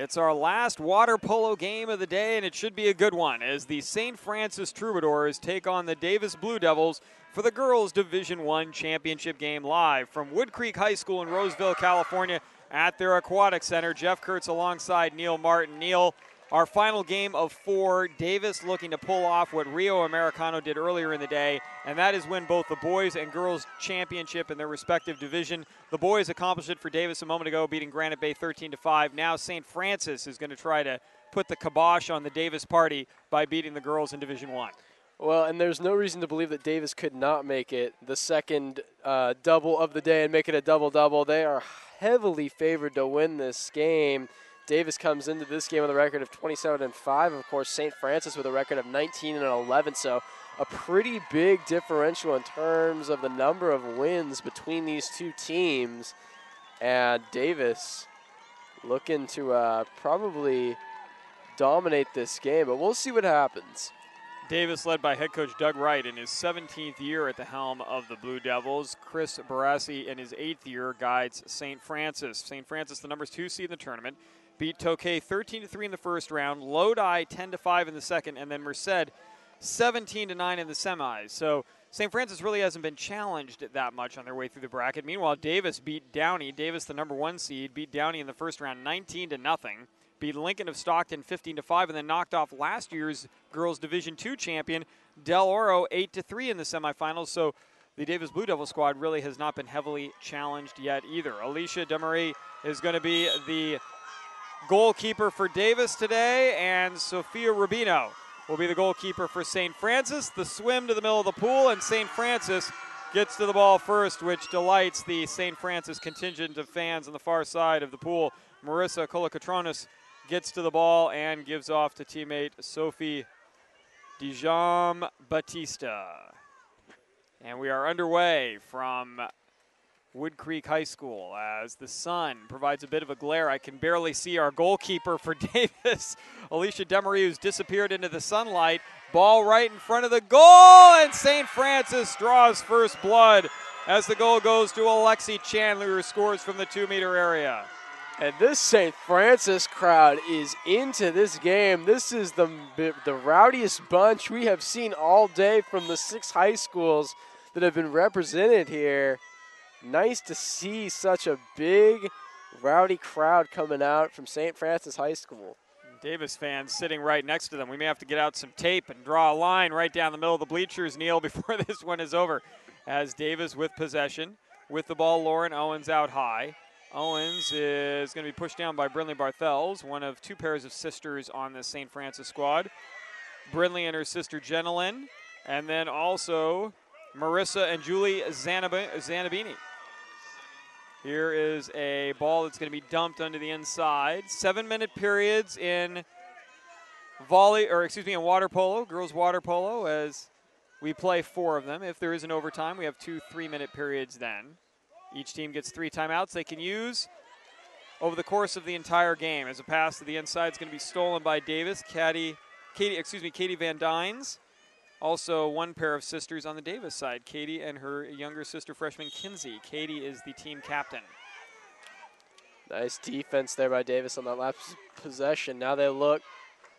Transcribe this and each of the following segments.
It's our last water polo game of the day, and it should be a good one as the St. Francis Troubadours take on the Davis Blue Devils for the girls' Division I championship game live from Woodcreek High School in Roseville, California at their aquatic center. Jeff Kurtz alongside Neil Martin. Neil, our final game of 4, Davis looking to pull off what Rio Americano did earlier in the day, and that is win both the boys and girls championship in their respective division. The boys accomplished it for Davis a moment ago, beating Granite Bay 13-5. Now St. Francis is going to try to put the kibosh on the Davis party by beating the girls in Division I. Well, and there's no reason to believe that Davis could not make it the second double of the day and make it a double-double. They are heavily favored to win this game. Davis comes into this game with a record of 27-5. Of course, St. Francis with a record of 19-11. So a pretty big differential in terms of the number of wins between these two teams. And Davis looking to probably dominate this game, but we'll see what happens. Davis led by head coach Doug Wright in his 17th year at the helm of the Blue Devils. Chris Barassi in his 8th year guides St. Francis. St. Francis, the number 2 seed in the tournament, beat Tokay 13-3 in the first round, Lodi 10-5 in the second, and then Merced 17-9 in the semis. So St. Francis really hasn't been challenged that much on their way through the bracket. Meanwhile, Davis beat Downey. Davis, the number 1 seed, beat Downey in the first round 19-0. Beat Lincoln of Stockton 15-5, and then knocked off last year's girls Division II champion Del Oro 8-3 in the semifinals. So the Davis Blue Devil squad really has not been heavily challenged yet either. Alicia Demarie is going to be the goalkeeper for Davis today, and Sophia Rubino will be the goalkeeper for St. Francis. The swim to the middle of the pool, and St. Francis gets to the ball first, which delights the St. Francis contingent of fans on the far side of the pool. Marissa Colacatronis gets to the ball and gives off to teammate Sophie Dijam Batista. And we are underway from Woodcreek High School as the sun provides a bit of a glare. I can barely see our goalkeeper for Davis, Alicia Demarie, who's disappeared into the sunlight. Ball right in front of the goal, and St. Francis draws first blood as the goal goes to Alexi Chandler, who scores from the 2-meter area. And this St. Francis crowd is into this game. This is the rowdiest bunch we have seen all day from the 6 high schools that have been represented here. Nice to see such a big, rowdy crowd coming out from St. Francis High School. Davis fans sitting right next to them. We may have to get out some tape and draw a line right down the middle of the bleachers, Neil, before this one is over. As Davis with possession. With the ball, Lauren Owens out high. Owens is going to be pushed down by Brinley Barthels, one of 2 pairs of sisters on the St. Francis squad. Brinley and her sister Jenilyn, and then also Marissa and Julie Zanabini. Here is a ball that's going to be dumped under the inside. 7-minute periods in in water polo, girls water polo, as we play 4 of them. If there is an overtime, we have 2 3-minute periods then. Each team gets 3 timeouts they can use over the course of the entire game. As a pass to the inside is going to be stolen by Davis. Katie Van Dynes. Also 1 pair of sisters on the Davis side. Katie and her younger sister freshman Kinsey. Katie is the team captain. Nice defense there by Davis on that last possession. Now they look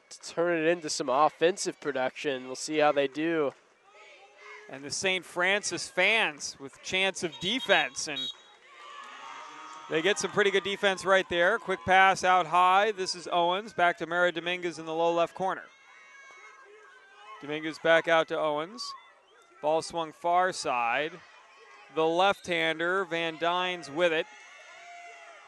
to turn it into some offensive production. We'll see how they do. And the St. Francis fans with chance of defense, and they get some pretty good defense right there. Quick pass out high. This is Owens. Back to Mara Dominguez in the low left corner. Dominguez back out to Owens. Ball swung far side. The left-hander, Van Dynes with it.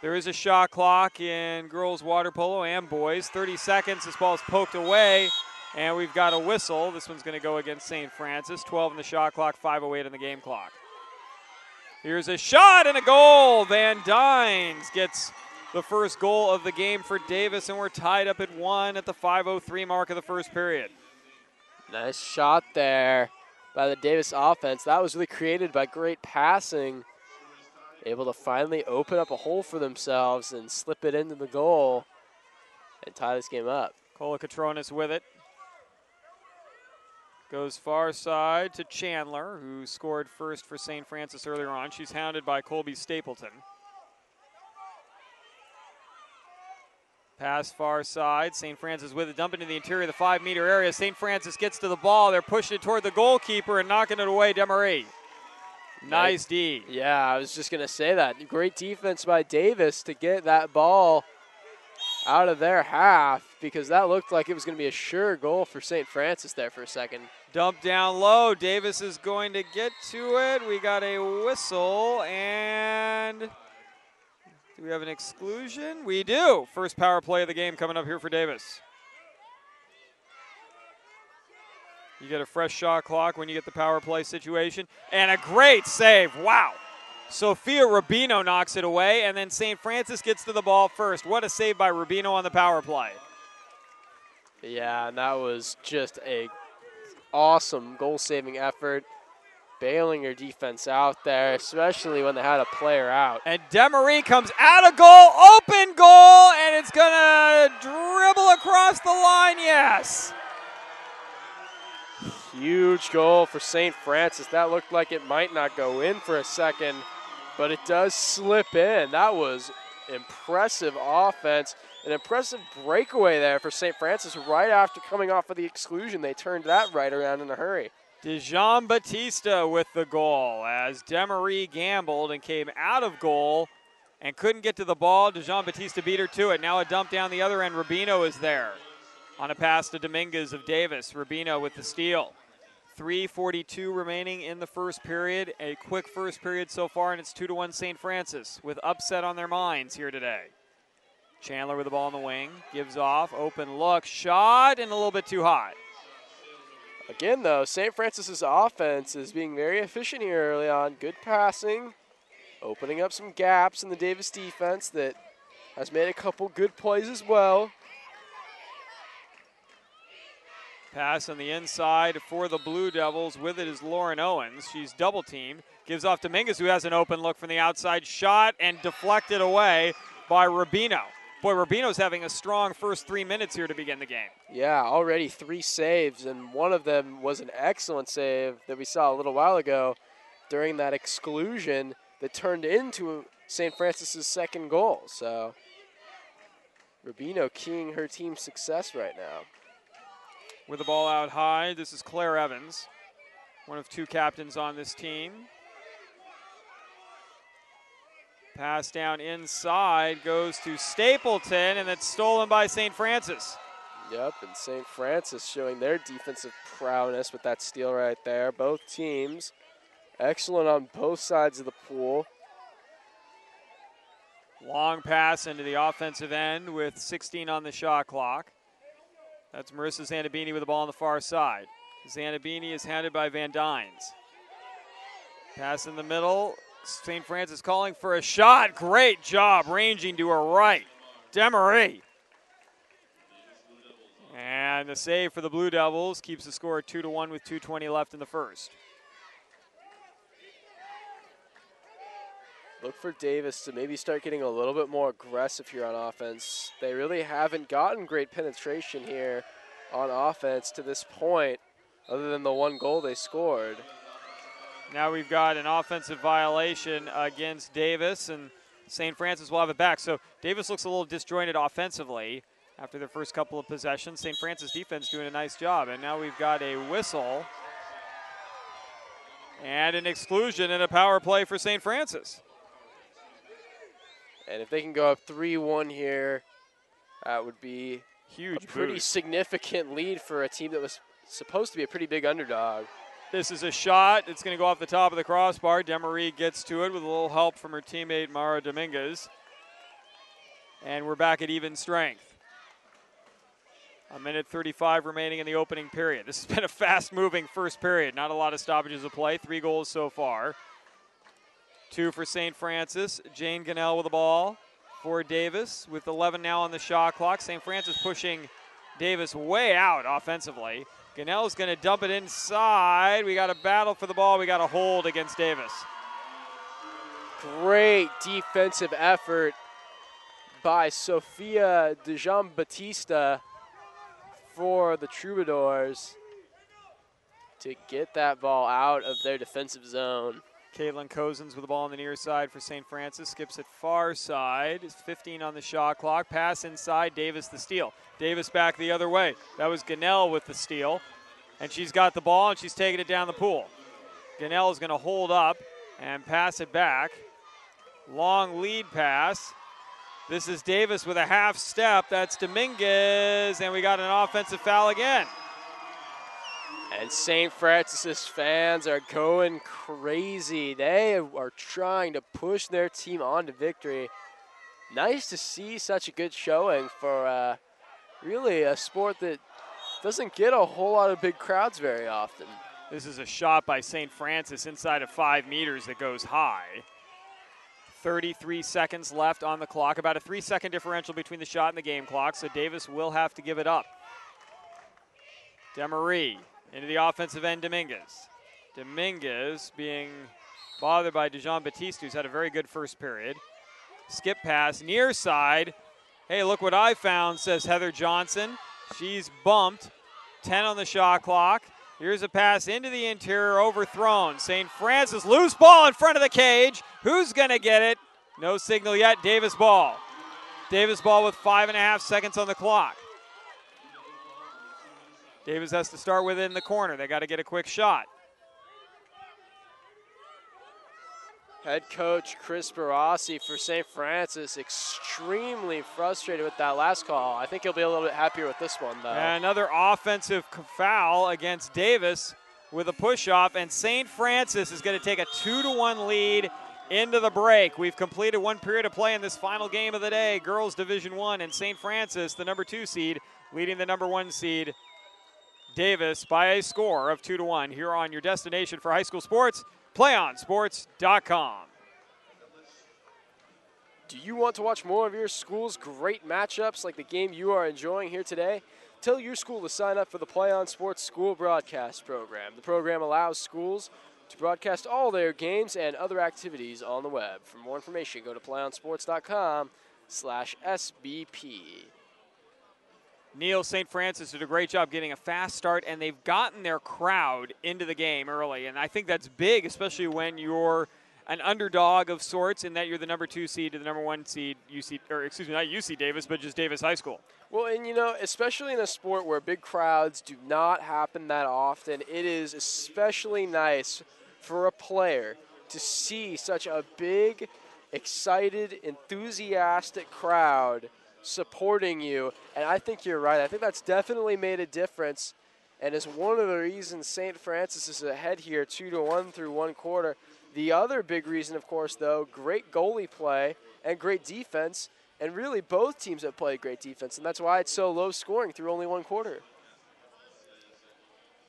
There is a shot clock in girls water polo and boys. 30 seconds. This ball is poked away. And we've got a whistle. This one's going to go against St. Francis. 12 in the shot clock, 5:08 on the game clock. Here's a shot and a goal. Van Dynes gets the first goal of the game for Davis, and we're tied up at 1 at the 5:03 mark of the first period. Nice shot there by the Davis offense. That was really created by great passing. Able to finally open up a hole for themselves and slip it into the goal and tie this game up. Colacatronis with it. Goes far side to Chandler, who scored first for St. Francis earlier on. She's hounded by Colby Stapleton. Pass far side. St. Francis with it. Dump into the interior of the 5-meter area. St. Francis gets to the ball. They're pushing it toward the goalkeeper and knocking it away. Demery. Nice D. Yeah, I was just going to say that. Great defense by Davis to get that ball out of their half, because that looked like it was going to be a sure goal for St. Francis there for a second. Dump down low. Davis is going to get to it. We got a whistle, and do we have an exclusion? We do. First power play of the game coming up here for Davis. You get a fresh shot clock when you get the power play situation. And a great save. Wow. Sophia Rubino knocks it away, and then St. Francis gets to the ball first. What a save by Rubino on the power play. Yeah, and that was just a awesome goal-saving effort, bailing your defense out there, especially when they had a player out. And Demery comes out of goal, open goal, and it's going to dribble across the line, yes. Huge goal for St. Francis. That looked like it might not go in for a second, but it does slip in. That was impressive offense, an impressive breakaway there for St. Francis right after coming off of the exclusion. They turned that right around in a hurry. Dejan Batista with the goal as Demery gambled and came out of goal and couldn't get to the ball. Dejan Batista beat her to it. Now a dump down the other end. Rubino is there on a pass to Dominguez of Davis. Rubino with the steal. 3:42 remaining in the first period. A quick first period so far, and it's 2-1 St. Francis with upset on their minds here today. Chandler with the ball in the wing, gives off, open look, shot, and a little bit too hot. Again, though, St. Francis's offense is being very efficient here early on. Good passing, opening up some gaps in the Davis defense that has made a couple good plays as well. Pass on the inside for the Blue Devils. With it is Lauren Owens. She's double teamed. Gives off Dominguez, who has an open look from the outside. Shot and deflected away by Rubino. Boy, Rubino's having a strong first 3 minutes here to begin the game. Yeah, already 3 saves, and one of them was an excellent save that we saw a little while ago during that exclusion that turned into St. Francis's second goal. So Rubino keying her team's success right now. With the ball out high, this is Claire Evans, one of 2 captains on this team. Pass down inside, goes to Stapleton, and it's stolen by St. Francis. Yep, and St. Francis showing their defensive prowess with that steal right there. Both teams excellent on both sides of the pool. Long pass into the offensive end with 16 on the shot clock. That's Marissa Zanabini with the ball on the far side. Zanabini is handed by Van Dynes. Pass in the middle. St. Francis calling for a shot. Great job ranging to her right. Demery. And the save for the Blue Devils keeps the score at 2-1 with 2:20 left in the first. Look for Davis to maybe start getting a little bit more aggressive here on offense. They really haven't gotten great penetration here on offense to this point, other than the 1 goal they scored. Now we've got an offensive violation against Davis, and St. Francis will have it back. So Davis looks a little disjointed offensively after their first couple of possessions. St. Francis defense doing a nice job, and now we've got a whistle and an exclusion and a power play for St. Francis. And if they can go up 3-1 here, that would be huge, a pretty boost. Significant lead for a team that was supposed to be a pretty big underdog. This is a shot. It's going to go off the top of the crossbar. Demery gets to it with a little help from her teammate Mara Dominguez. And we're back at even strength. 1:35 remaining in the opening period. This has been a fast-moving first period. Not a lot of stoppages of play. 3 goals so far. 2 for St. Francis. Jane Gannell with the ball for Davis with 11 now on the shot clock. St. Francis pushing Davis way out offensively. Gannell's going to dump it inside. We got a battle for the ball. We got a hold against Davis. Great defensive effort by Sophia Dejan Batista for the Troubadours to get that ball out of their defensive zone. Caitlin Cozens with the ball on the near side for St. Francis. Skips it far side. 15 on the shot clock. Pass inside. Davis the steal. Davis back the other way. That was Gunnell with the steal. And she's got the ball, and she's taking it down the pool. Gunnell is going to hold up and pass it back. Long lead pass. This is Davis with a half step. That's Dominguez, and we got an offensive foul again. And St. Francis fans are going crazy. They are trying to push their team on to victory. Nice to see such a good showing for really a sport that doesn't get a whole lot of big crowds very often. This is a shot by St. Francis inside of 5 meters that goes high. 33 seconds left on the clock, about a 3-second differential between the shot and the game clock, so Davis will have to give it up. Demarie into the offensive end, Dominguez. Dominguez being bothered by Dejan Batiste, who's had a very good first period. Skip pass, near side. Hey, look what I found, says Heather Johnson. She's bumped. 10 on the shot clock. Here's a pass into the interior, overthrown. St. Francis, loose ball in front of the cage. Who's going to get it? No signal yet. Davis ball. Davis ball with 5.5 seconds on the clock. Davis has to start within the corner. They got to get a quick shot. Head coach Chris Barassi for St. Francis extremely frustrated with that last call. I think he'll be a little bit happier with this one, though. And another offensive foul against Davis with a push-off, and St. Francis is going to take a 2-1 lead into the break. We've completed one period of play in this final game of the day. Girls Division I, and St. Francis, the number 2 seed, leading the number 1 seed, Davis, by a score of 2-1 here on your destination for high school sports, PlayOnSports.com. Do you want to watch more of your school's great matchups like the game you are enjoying here today? Tell your school to sign up for the PlayOn Sports School Broadcast Program. The program allows schools to broadcast all their games and other activities on the web. For more information, go to PlayOnSports.com/SBP. Neil, St. Francis did a great job getting a fast start, and they've gotten their crowd into the game early. And I think that's big, especially when you're an underdog of sorts in that you're the number 2 seed to the number 1 seed, not UC Davis, but just Davis High School. Well, and especially in a sport where big crowds do not happen that often, it is especially nice for a player to see such a big, excited, enthusiastic crowd supporting you. And I think you're right. I think that's definitely made a difference, and is one of the reasons St. Francis is ahead here 2-1 through one quarter. The other big reason, of course, though, great goalie play and great defense, and really both teams have played great defense, and that's why it's so low scoring through only one quarter.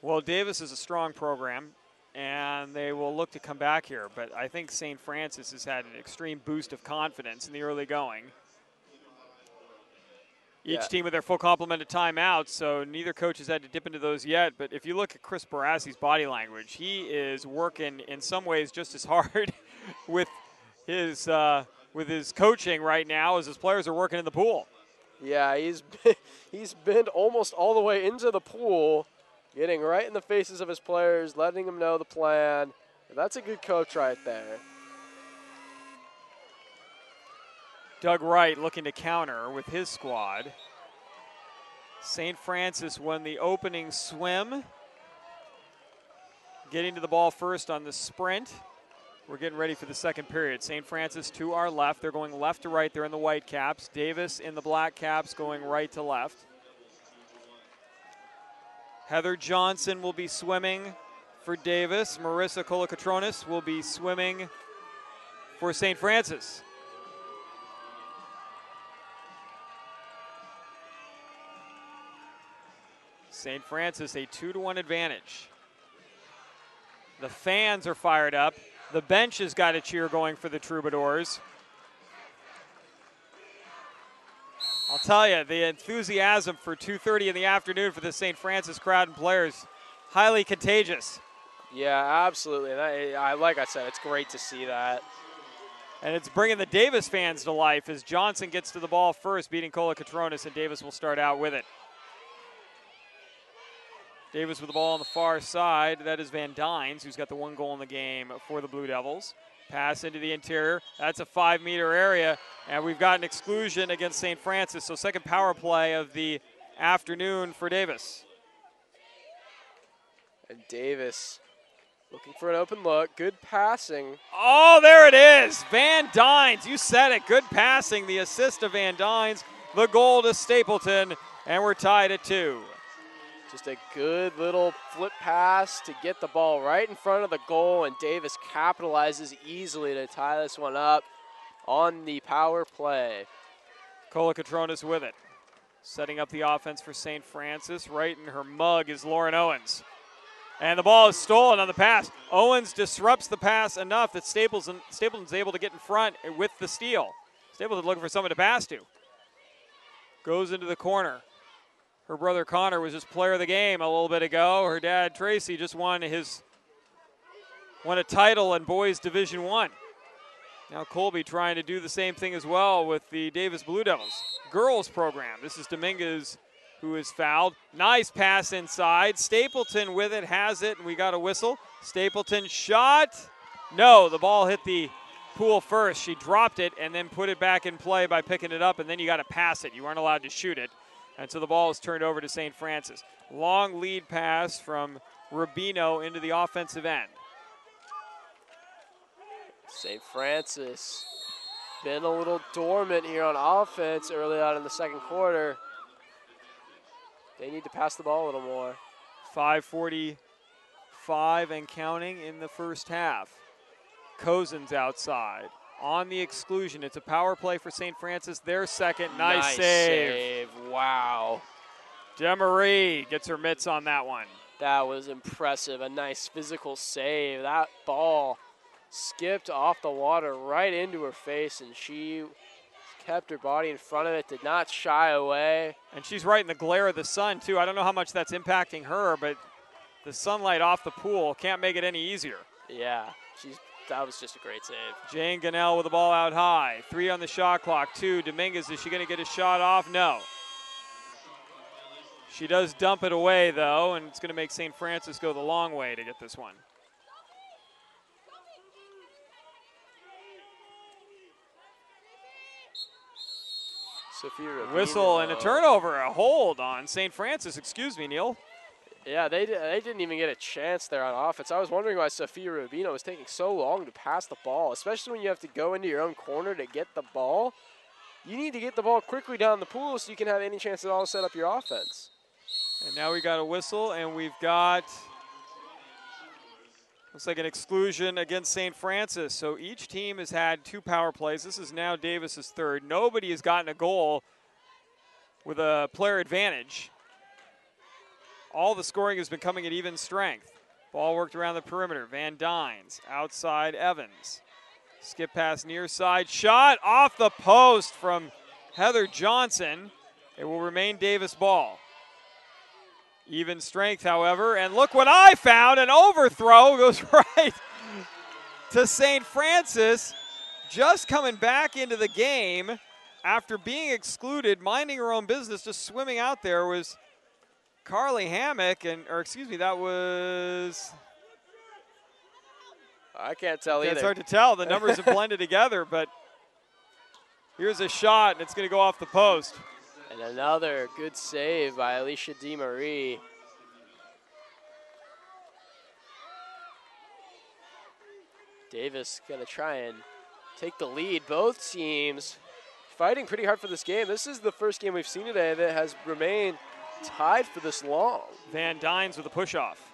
Well, Davis is a strong program, and they will look to come back here, but I think St. Francis has had an extreme boost of confidence in the early going. Each team with their full complement of timeouts, so neither coach has had to dip into those yet. But if you look at Chris Barassi's body language, he is working in some ways just as hard with his coaching right now as his players are working in the pool. Yeah, he's been almost all the way into the pool, getting right in the faces of his players, letting them know the plan. That's a good coach right there. Doug Wright looking to counter with his squad. St. Francis won the opening swim, getting to the ball first on the sprint. We're getting ready for the second period. St. Francis to our left. They're going left to right. They're in the white caps. Davis in the black caps going right to left. Heather Johnson will be swimming for Davis. Marissa Kolokotronis will be swimming for St. Francis. St. Francis a 2-1 advantage. The fans are fired up. The bench has got a cheer going for the Troubadours. I'll tell you, the enthusiasm for 2:30 in the afternoon for the St. Francis crowd and players, highly contagious. Yeah, absolutely. And like I said, it's great to see that. And it's bringing the Davis fans to life as Johnson gets to the ball first, beating Kolokotronis, and Davis will start out with it. Davis with the ball on the far side. That is Van Dynes, who's got the 1 goal in the game for the Blue Devils. Pass into the interior. That's a 5-meter area, and we've got an exclusion against St. Francis. So second power play of the afternoon for Davis. And Davis looking for an open look. Good passing. Oh, there it is. Van Dynes, you said it. Good passing. The assist of Van Dynes. The goal to Stapleton, and we're tied at 2. Just a good little flip pass to get the ball right in front of the goal, and Davis capitalizes easily to tie this one up on the power play. Colacatronis with it. Setting up the offense for St. Francis. Right in her mug is Lauren Owens. And the ball is stolen on the pass. Owens disrupts the pass enough that Stapleton's able to get in front with the steal. Stapleton looking for someone to pass to. Goes into the corner. Her brother Connor was just player of the game a little bit ago. Her dad Tracy just won a title in boys Division I. Now Colby trying to do the same thing as well with the Davis Blue Devils girls program. This is Dominguez who is fouled. Nice pass inside. Stapleton with it, has it, and we got a whistle. Stapleton shot. No, the ball hit the pool first. She dropped it and then put it back in play by picking it up, and then you got to pass it. You aren't allowed to shoot it. And so the ball is turned over to St. Francis. Long lead pass from Rubino into the offensive end. St. Francis been a little dormant here on offense early on in the second quarter. They need to pass the ball a little more. 5:45 and counting in the first half. Cozen's outside. On the exclusion, it's a power play for St. Francis. Their second. Nice save. Wow. Demarie gets her mitts on that one. That was impressive. A nice physical save. That ball skipped off the water right into her face, and she kept her body in front of it, did not shy away. And she's right in the glare of the sun, too. I don't know how much that's impacting her, but the sunlight off the pool can't make it any easier. Yeah, that was just a great save. Jane Gunnell with the ball out high. 3 on the shot clock. 2. Dominguez, is she going to get a shot off? No. She does dump it away, though, and it's going to make St. Francis go the long way to get this one. Whistle and a turnover, a hold on St. Francis. Excuse me, Neil. Yeah, they didn't even get a chance there on offense. I was wondering why Sophia Rubino was taking so long to pass the ball, especially when you have to go into your own corner to get the ball. You need to get the ball quickly down the pool so you can have any chance at all to set up your offense. And now we got a whistle, and we've got, looks like an exclusion against St. Francis. So each team has had 2 power plays. This is now Davis's third. Nobody has gotten a goal with a player advantage. All the scoring has been coming at even strength. Ball worked around the perimeter. Van Dynes, outside Evans. Skip pass near side. Shot off the post from Heather Johnson. It will remain Davis ball. Even strength, however. And look what I found. An overthrow goes right to St. Francis. Just coming back into the game after being excluded, minding her own business, just swimming out there was Carly Hammock, that was... I can't tell either. It's hard to tell. The numbers have blended together, but here's a shot, and it's going to go off the post. And another good save by Alicia DeMarie. Davis going to try and take the lead. Both teams fighting pretty hard for this game. This is the first game we've seen today that has remained tied for this long. Van Dynes with a push-off.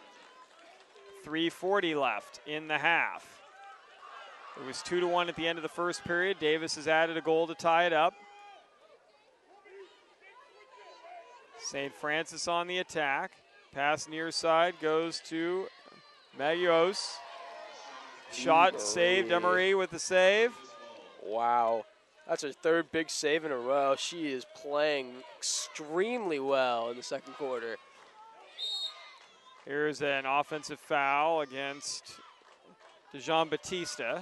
3:40 left in the half. It was 2-1 at the end of the first period. Davis has added a goal to tie it up. St. Francis on the attack. Pass near side goes to Magios. Shot, save, Demarie with the save. Wow. That's her third big save in a row. She is playing extremely well in the second quarter. Here's an offensive foul against DeJean Batista.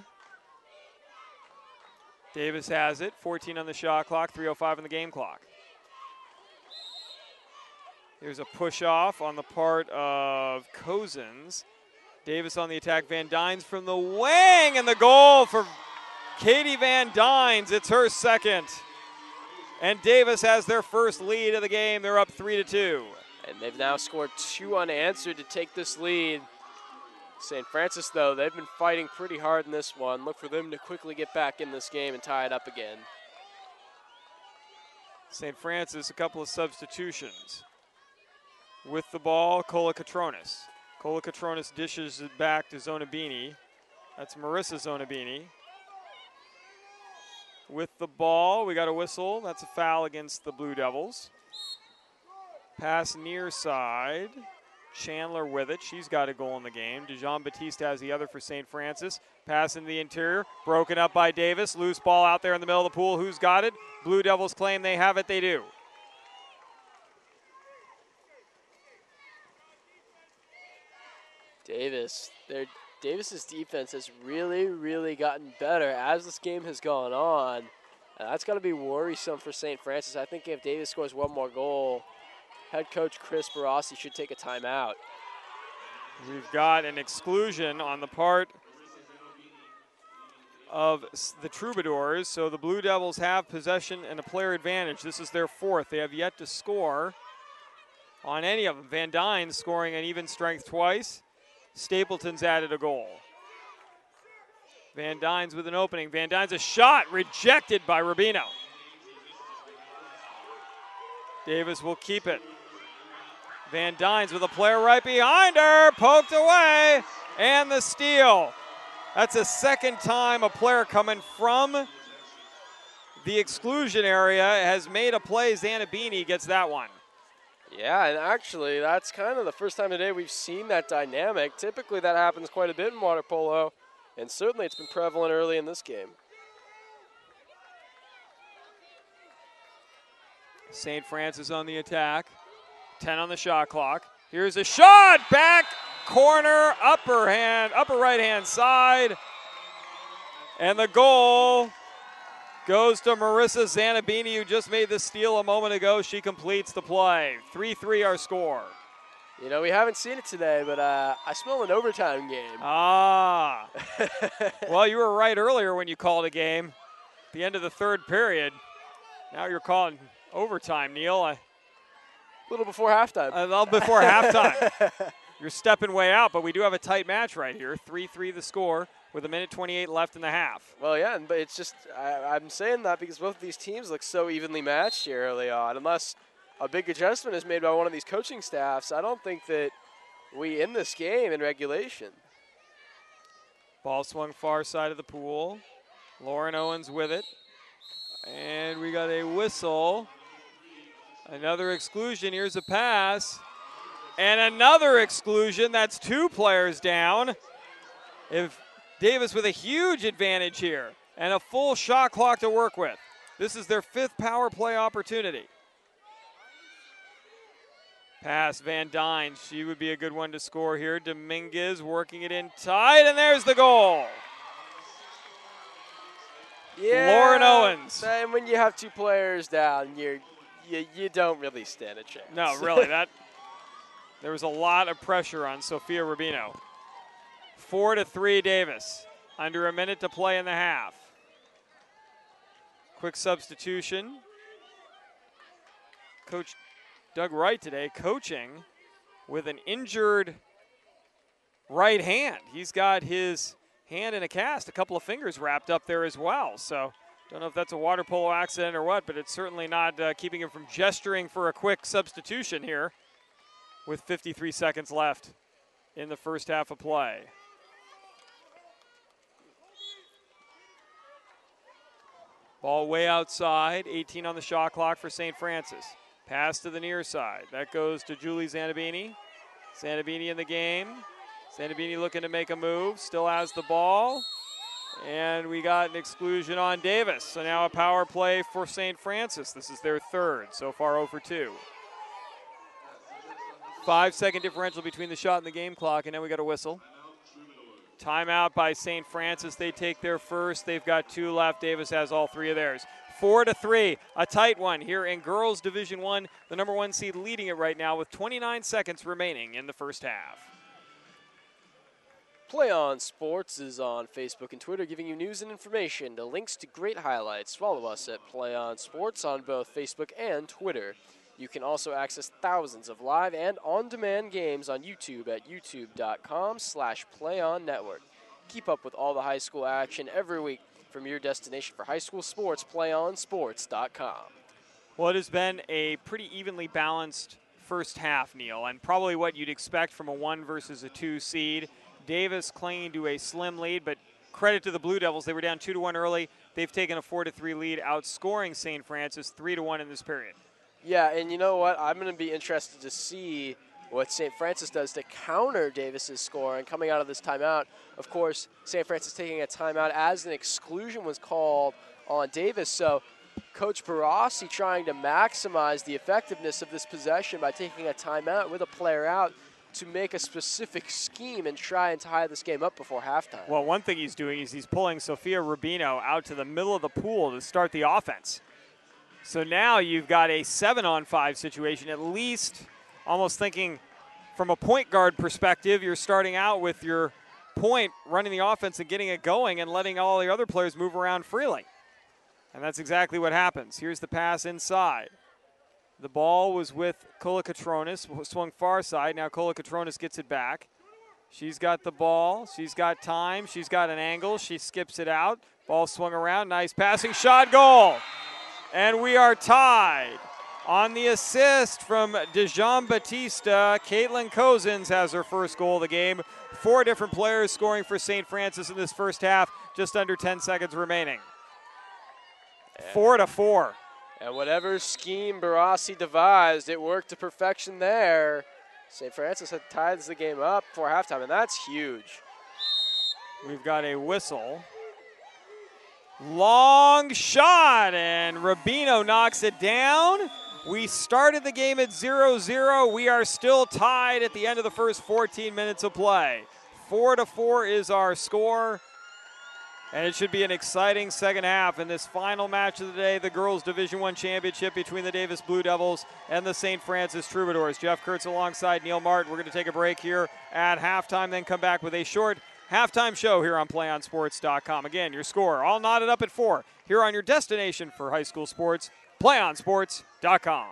Davis has it. 14 on the shot clock, 3:05 on the game clock. Here's a push off on the part of Cozens. Davis on the attack. Van Dynes from the wing, and the goal for Katie Van Dynes. It's her second. And Davis has their first lead of the game. They're up 3-2. And they've now scored 2 unanswered to take this lead. St. Francis, though, they've been fighting pretty hard in this one. Look for them to quickly get back in this game and tie it up again. St. Francis, a couple of substitutions. With the ball, Colacatronis. Colacatronis dishes it back to Zonabini. That's Marissa Zonabini. With the ball, we got a whistle. That's a foul against the Blue Devils. Pass near side. Chandler with it. She's got a goal in the game. Dijon Batiste has the other for St. Francis. Pass in the interior. Broken up by Davis. Loose ball out there in the middle of the pool. Who's got it? Blue Devils claim they have it. They do. Davis's defense has really gotten better as this game has gone on. And that's going to be worrisome for St. Francis. I think if Davis scores one more goal, head coach Chris Barassi should take a timeout. We've got an exclusion on the part of the Troubadours. So the Blue Devils have possession and a player advantage. This is their fourth. They have yet to score on any of them. Van Dyne scoring an even strength twice. Stapleton's added a goal. Van Dyne's with an opening. Van Dyne's a shot rejected by Rubino. Davis will keep it. Van Dyne's with a player right behind her, poked away, and the steal. That's the second time a player coming from the exclusion area has made a play. Zanabini gets that one. Yeah, and actually, that's kind of the first time today we've seen that dynamic. Typically, that happens quite a bit in water polo, and certainly it's been prevalent early in this game. St. Francis on the attack. 10 on the shot clock. Here's a shot, back corner, upper right-hand side. And the goal goes to Marissa Zanabini, who just made the steal a moment ago. She completes the play. 3-3 our score. You know, we haven't seen it today, but I smell an overtime game. Ah. Well, you were right earlier when you called a game. At the end of the third period. Now you're calling overtime, Neil. A little before halftime. A little before halftime. You're stepping way out, but we do have a tight match right here. 3-3 the score with 1:28 left in the half. Well, yeah, but it's just, I'm saying that because both of these teams look so evenly matched here early on. Unless a big adjustment is made by one of these coaching staffs, I don't think that we end this game in regulation. Ball swung far side of the pool. Lauren Owens with it. And we got a whistle. Another exclusion. Here's a pass. And another exclusion. That's 2 players down. If Davis with a huge advantage here and a full shot clock to work with. This is their 5th power play opportunity. Pass Van Dyne. She would be a good one to score here. Dominguez working it in tight, and there's the goal. Yeah, Lauren Owens. And when you have 2 players down, you don't really stand a chance. No, really. There was a lot of pressure on Sophia Rubino. 4-3 Davis. Under a minute to play in the half. Quick substitution. Coach Doug Wright today coaching with an injured right hand. He's got his hand in a cast, a couple of fingers wrapped up there as well. So don't know if that's a water polo accident or what, but it's certainly not keeping him from gesturing for a quick substitution here with 53 seconds left in the first half of play. Ball way outside, 18 on the shot clock for St. Francis. Pass to the near side. That goes to Julie Zanabini. Zanabini in the game. Zanabini looking to make a move. Still has the ball. And we got an exclusion on Davis. So now a power play for St. Francis. This is their 3rd. So far 0 for 2. 5-second differential between the shot and the game clock, and now we got a whistle. Timeout by St. Francis. They take their first. They've got 2 left. Davis has all 3 of theirs. 4-3, a tight one here in Girls Division I. The number 1 seed leading it right now with 29 seconds remaining in the first half. PlayOn Sports is on Facebook and Twitter, giving you news and information to links to great highlights. Follow us at PlayOn Sports on both Facebook and Twitter. You can also access thousands of live and on-demand games on YouTube at youtube.com/PlayOnNetwork. Keep up with all the high school action every week from your destination for high school sports, PlayOnSports.com. Well, it has been a pretty evenly balanced first half, Neil, and probably what you'd expect from a 1 versus a 2 seed. Davis clinging to a slim lead, but credit to the Blue Devils. They were down 2-1 early. They've taken a 4-3 lead, outscoring St. Francis 3-1 in this period. Yeah, and you know what? I'm going to be interested to see what St. Francis does to counter Davis's score. And coming out of this timeout, of course, St. Francis taking a timeout as an exclusion was called on Davis. So Coach Barassi trying to maximize the effectiveness of this possession by taking a timeout with a player out to make a specific scheme and try and tie this game up before halftime. Well, one thing he's doing is he's pulling Sophia Rubino out to the middle of the pool to start the offense. So now you've got a 7-on-5 situation, at least almost thinking from a point guard perspective, you're starting out with your point, running the offense and getting it going and letting all the other players move around freely. And that's exactly what happens. Here's the pass inside. The ball was with Kolakatronis, swung far side. Now Kolakatronis gets it back. She's got the ball. She's got time. She's got an angle. She skips it out. Ball swung around. Nice passing shot. Goal. And we are tied. On the assist from Dejan Batista, Caitlin Cozens has her first goal of the game. 4 different players scoring for St. Francis in this first half. Just under 10 seconds remaining. 4-4. And whatever scheme Barassi devised, it worked to perfection there. St. Francis had tied the game up before halftime, and that's huge. We've got a whistle. Long shot, and Rubino knocks it down. We started the game at 0-0. We are still tied at the end of the first 14 minutes of play. 4-4 is our score. And it should be an exciting second half in this final match of the day, the Girls Division I Championship between the Davis Blue Devils and the St. Francis Troubadours. Jeff Kurtz alongside Neil Martin. We're going to take a break here at halftime, then come back with a short halftime show here on PlayOnSports.com. Again, your score all knotted up at 4 here on your destination for high school sports, PlayOnSports.com.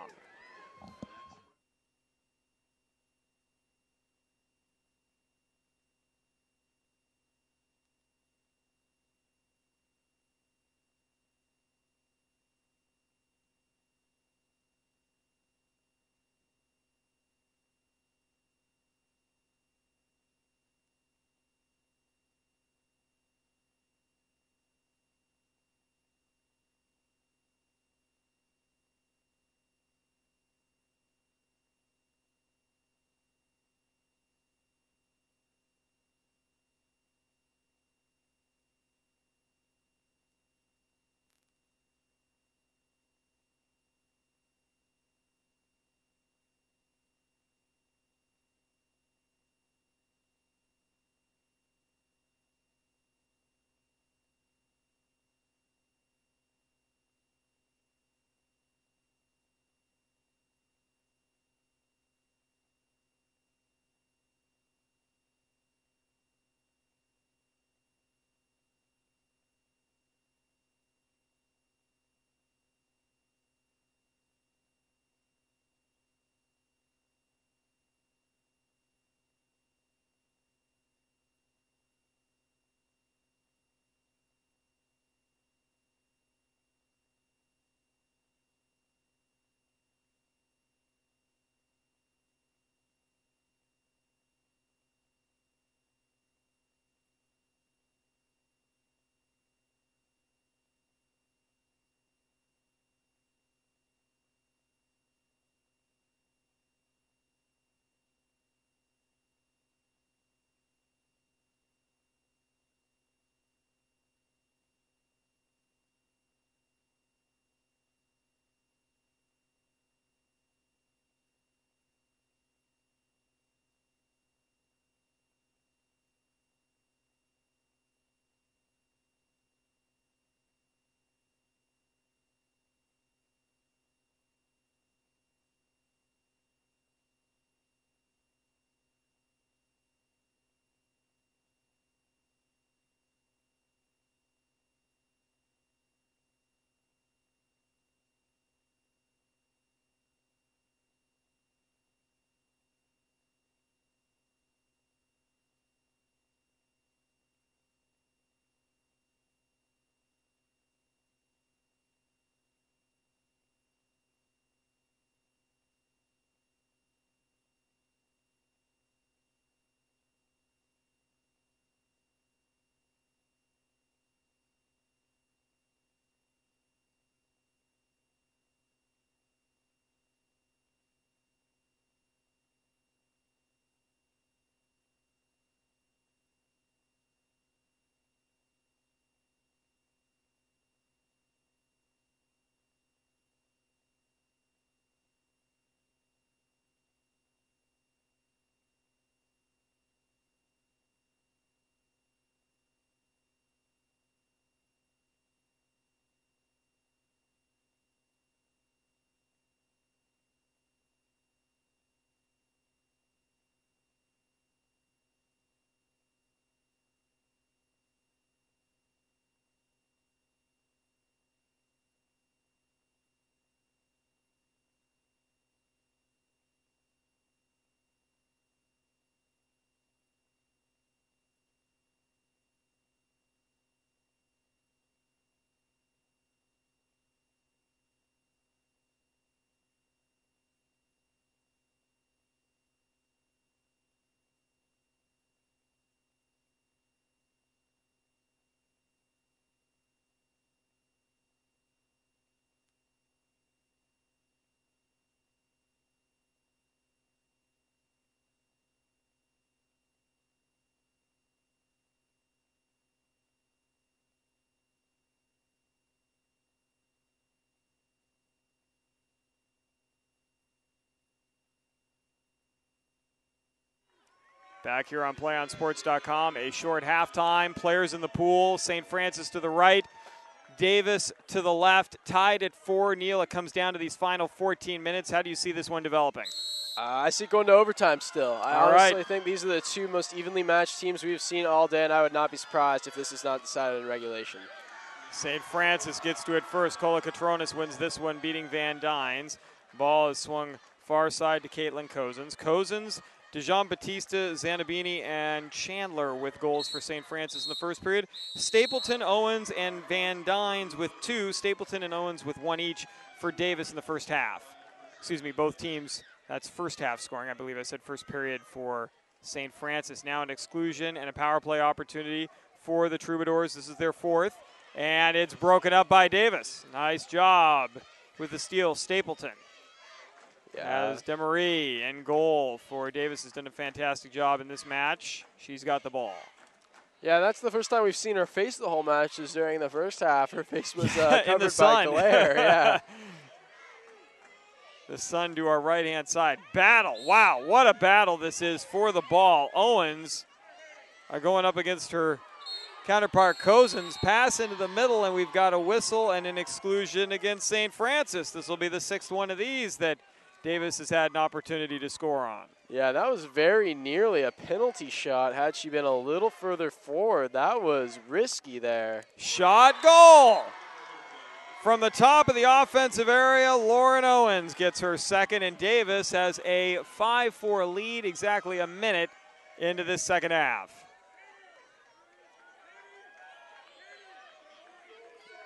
Back here on PlayOnSports.com, a short halftime. Players in the pool, St. Francis to the right, Davis to the left, tied at 4. Neil, it comes down to these final 14 minutes. How do you see this one developing? I see it going to overtime still. I honestly think these are the two most evenly matched teams we've seen all day, and I would not be surprised if this is not decided in regulation. St. Francis gets to it first. Colacatronis wins this one, beating Van Dynes. Ball is swung far side to Caitlin Cozens. Cozens, DeJean Batista, Zanabini, and Chandler with goals for St. Francis in the first period. Stapleton, Owens, and Van Dynes with 2. Stapleton and Owens with 1 each for Davis in the first half. Excuse me, both teams, that's first half scoring. I believe I said first period for St. Francis. Now an exclusion and a power play opportunity for the Troubadours. This is their 4th, and it's broken up by Davis. Nice job with the steal, Stapleton. As Demery in goal for Davis has done a fantastic job in this match. She's got the ball. Yeah, that's the first time we've seen her face the whole match is during the first half. Her face was covered by glare. Yeah. The sun to our right-hand side. Battle. Wow, what a battle this is for the ball. Owens are going up against her counterpart Cozens. Pass into the middle, and we've got a whistle and an exclusion against St. Francis. This will be the 6th one of these that Davis has had an opportunity to score on. Yeah, that was very nearly a penalty shot. Had she been a little further forward, that was risky there. Shot, goal! From the top of the offensive area, Lauren Owens gets her 2nd, and Davis has a 5-4 lead, exactly a minute into this second half.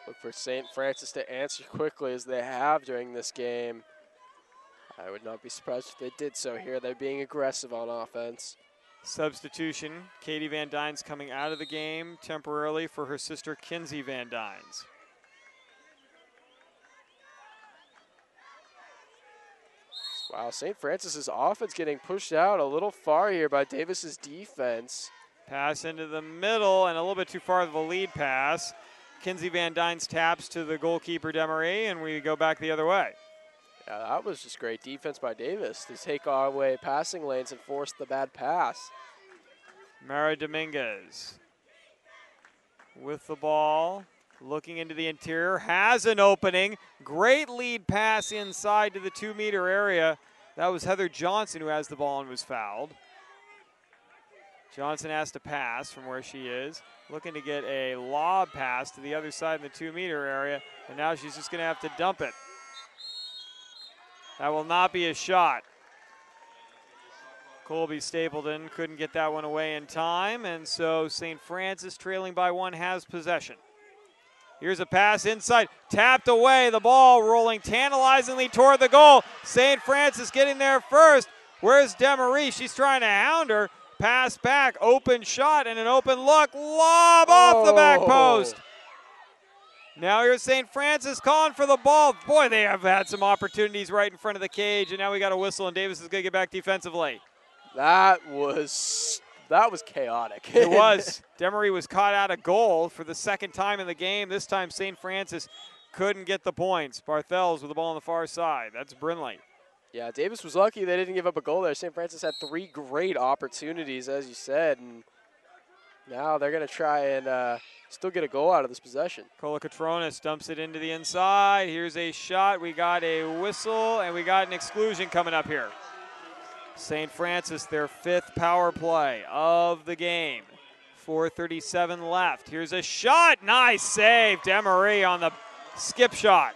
Look for St. Francis to answer quickly as they have during this game. I would not be surprised if they did so here. They're being aggressive on offense. Substitution, Katie Van Dynes coming out of the game temporarily for her sister Kinsey Van Dynes. Wow, St. Francis's offense getting pushed out a little far here by Davis's defense. Pass into the middle and a little bit too far of a lead pass. Kinsey Van Dynes taps to the goalkeeper Demery, and we go back the other way. Yeah, that was just great defense by Davis to take away passing lanes and force the bad pass. Mara Dominguez with the ball, looking into the interior, has an opening. Great lead pass inside to the 2-meter area. That was Heather Johnson who has the ball and was fouled. Johnson has to pass from where she is, looking to get a lob pass to the other side in the 2-meter area, and now she's just going to have to dump it. That will not be a shot. Colby Stapleton couldn't get that one away in time, and so St. Francis, trailing by 1, has possession. Here's a pass inside, tapped away, the ball rolling tantalizingly toward the goal. St. Francis getting there first. Where's Demery? She's trying to hound her. Pass back, open shot, and an open look. Lob off the back post. Now here's St. Francis calling for the ball. Boy, they have had some opportunities right in front of the cage, and now we got a whistle, and Davis is going to get back defensively. That was chaotic. It was. Demery was caught out of goal for the 2nd time in the game. This time St. Francis couldn't get the points. Barthels with the ball on the far side. That's Brinley. Yeah, Davis was lucky they didn't give up a goal there. St. Francis had 3 great opportunities, as you said, and now they're going to try and still get a goal out of this possession. Colacatronis dumps it into the inside. Here's a shot. We got a whistle, and we got an exclusion coming up here. St. Francis, their 5th power play of the game. 4:37 left. Here's a shot. Nice save. Demery on the skip shot.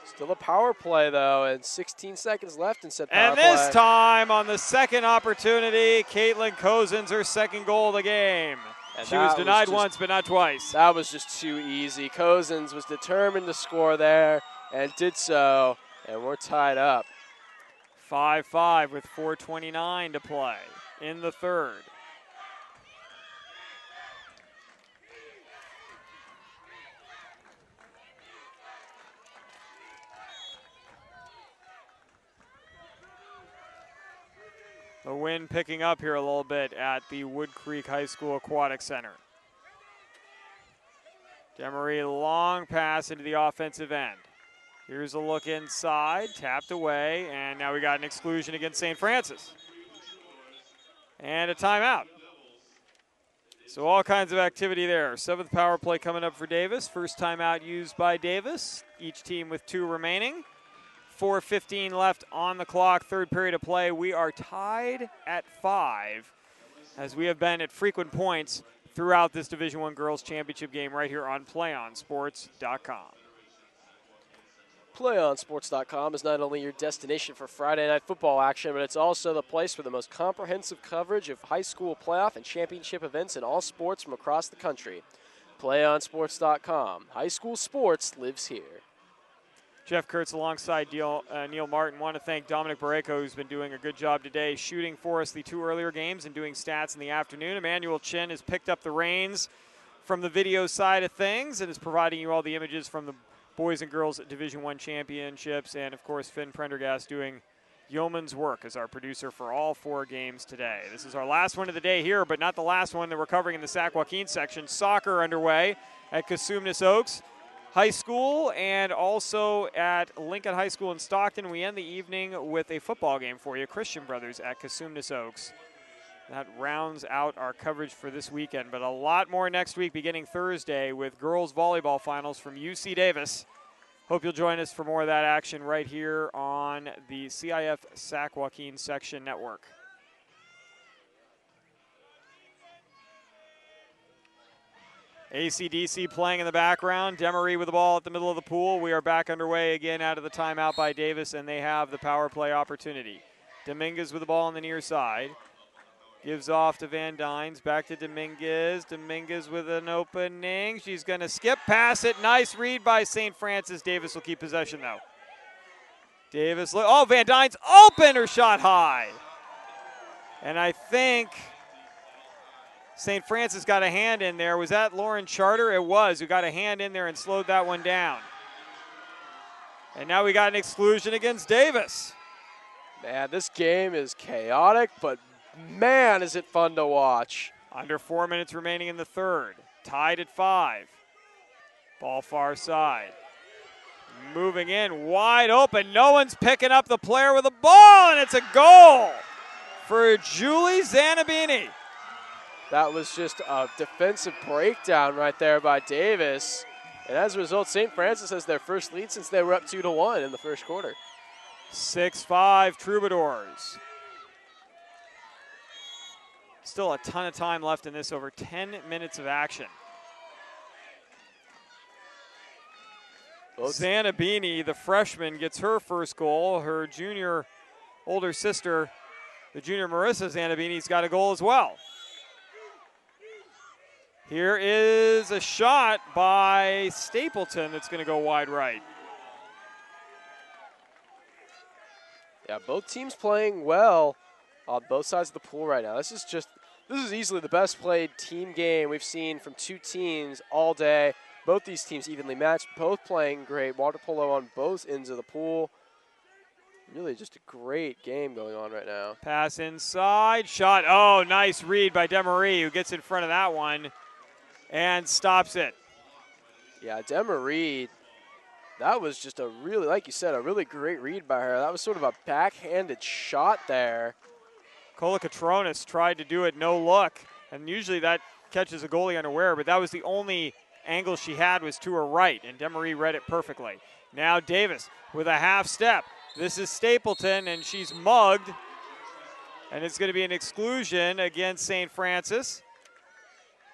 Still a power play, though, and 16 seconds left in said power play. And this time, on the 2nd opportunity, Caitlin Cozens, her 2nd goal of the game. And she was denied once, but not twice. That was just too easy. Cozens was determined to score there and did so, and we're tied up. 5-5 with 4:29 to play in the 3rd. The wind picking up here a little bit at the Woodcreek High School Aquatic Center. Demery, long pass into the offensive end. Here's a look inside, tapped away, and now we got an exclusion against St. Francis. And a timeout. So all kinds of activity there. 7th power play coming up for Davis. First timeout used by Davis. Each team with 2 remaining. 4:15 left on the clock. 3rd period of play. We are tied at 5, as we have been at frequent points throughout this Division I Girls Championship game right here on PlayOnSports.com. PlayOnSports.com is not only your destination for Friday night football action, but it's also the place for the most comprehensive coverage of high school playoff and championship events in all sports from across the country. PlayOnSports.com. High school sports lives here. Jeff Kurtz alongside Neil Martin. Want to thank Dominic Barreco, who's been doing a good job today shooting for us the 2 earlier games and doing stats in the afternoon. Emmanuel Chin has picked up the reins from the video side of things and is providing you all the images from the Boys and Girls Division I Championships. And, of course, Finn Prendergast doing yeoman's work as our producer for all 4 games today. This is our last one of the day here, but not the last one that we're covering in the Sac-Joaquin section. Soccer underway at Cosumnes Oaks High School and also at Lincoln High School in Stockton. We end the evening with a football game for you, Christian Brothers at Cosumnes Oaks. That rounds out our coverage for this weekend, but a lot more next week beginning Thursday with girls volleyball finals from UC Davis. Hope you'll join us for more of that action right here on the CIF Sac-Joaquin Section Network. AC/DC playing in the background. Demery with the ball at the middle of the pool. We are back underway again out of the timeout by Davis, and they have the power play opportunity. Dominguez with the ball on the near side. Gives off to Van Dynes, back to Dominguez. Dominguez with an opening. She's going to skip past it. Nice read by St. Francis. Davis will keep possession, though. Davis, Van Dynes open, her shot high. And I think St. Francis got a hand in there. Was that Lauren Charter? It was, who got a hand in there and slowed that one down. And now we got an exclusion against Davis. Man, this game is chaotic, but man, is it fun to watch. Under 4 minutes remaining in the 3rd. Tied at 5. Ball far side. Moving in, wide open. No one's picking up the player with the ball, and it's a goal for Julie Zanabini. That was just a defensive breakdown right there by Davis. And as a result, St. Francis has their first lead since they were up 2-1 in the first quarter. 6-5 Troubadours. Still a ton of time left in this, over 10 minutes of action. Zanabini, the freshman, gets her first goal. Her junior, older sister, the junior Marissa Zanabini's got a goal as well. Here is a shot by Stapleton that's going to go wide right. Yeah, both teams playing well on both sides of the pool right now. This is easily the best played team game we've seen from 2 teams all day. Both these teams evenly matched, both playing great. Water polo on both ends of the pool. Really just a great game going on right now. Pass inside, shot. Oh, nice read by Demery, who gets in front of that one and stops it. Yeah, Demery, that was just a really, like you said, a really great read by her. That was sort of a backhanded shot there. Colacatronis tried to do it, no look. And usually that catches a goalie unaware, but that was the only angle she had was to her right, and Demery read it perfectly. Now Davis with a half step. This is Stapleton, and she's mugged. And it's going to be an exclusion against St. Francis.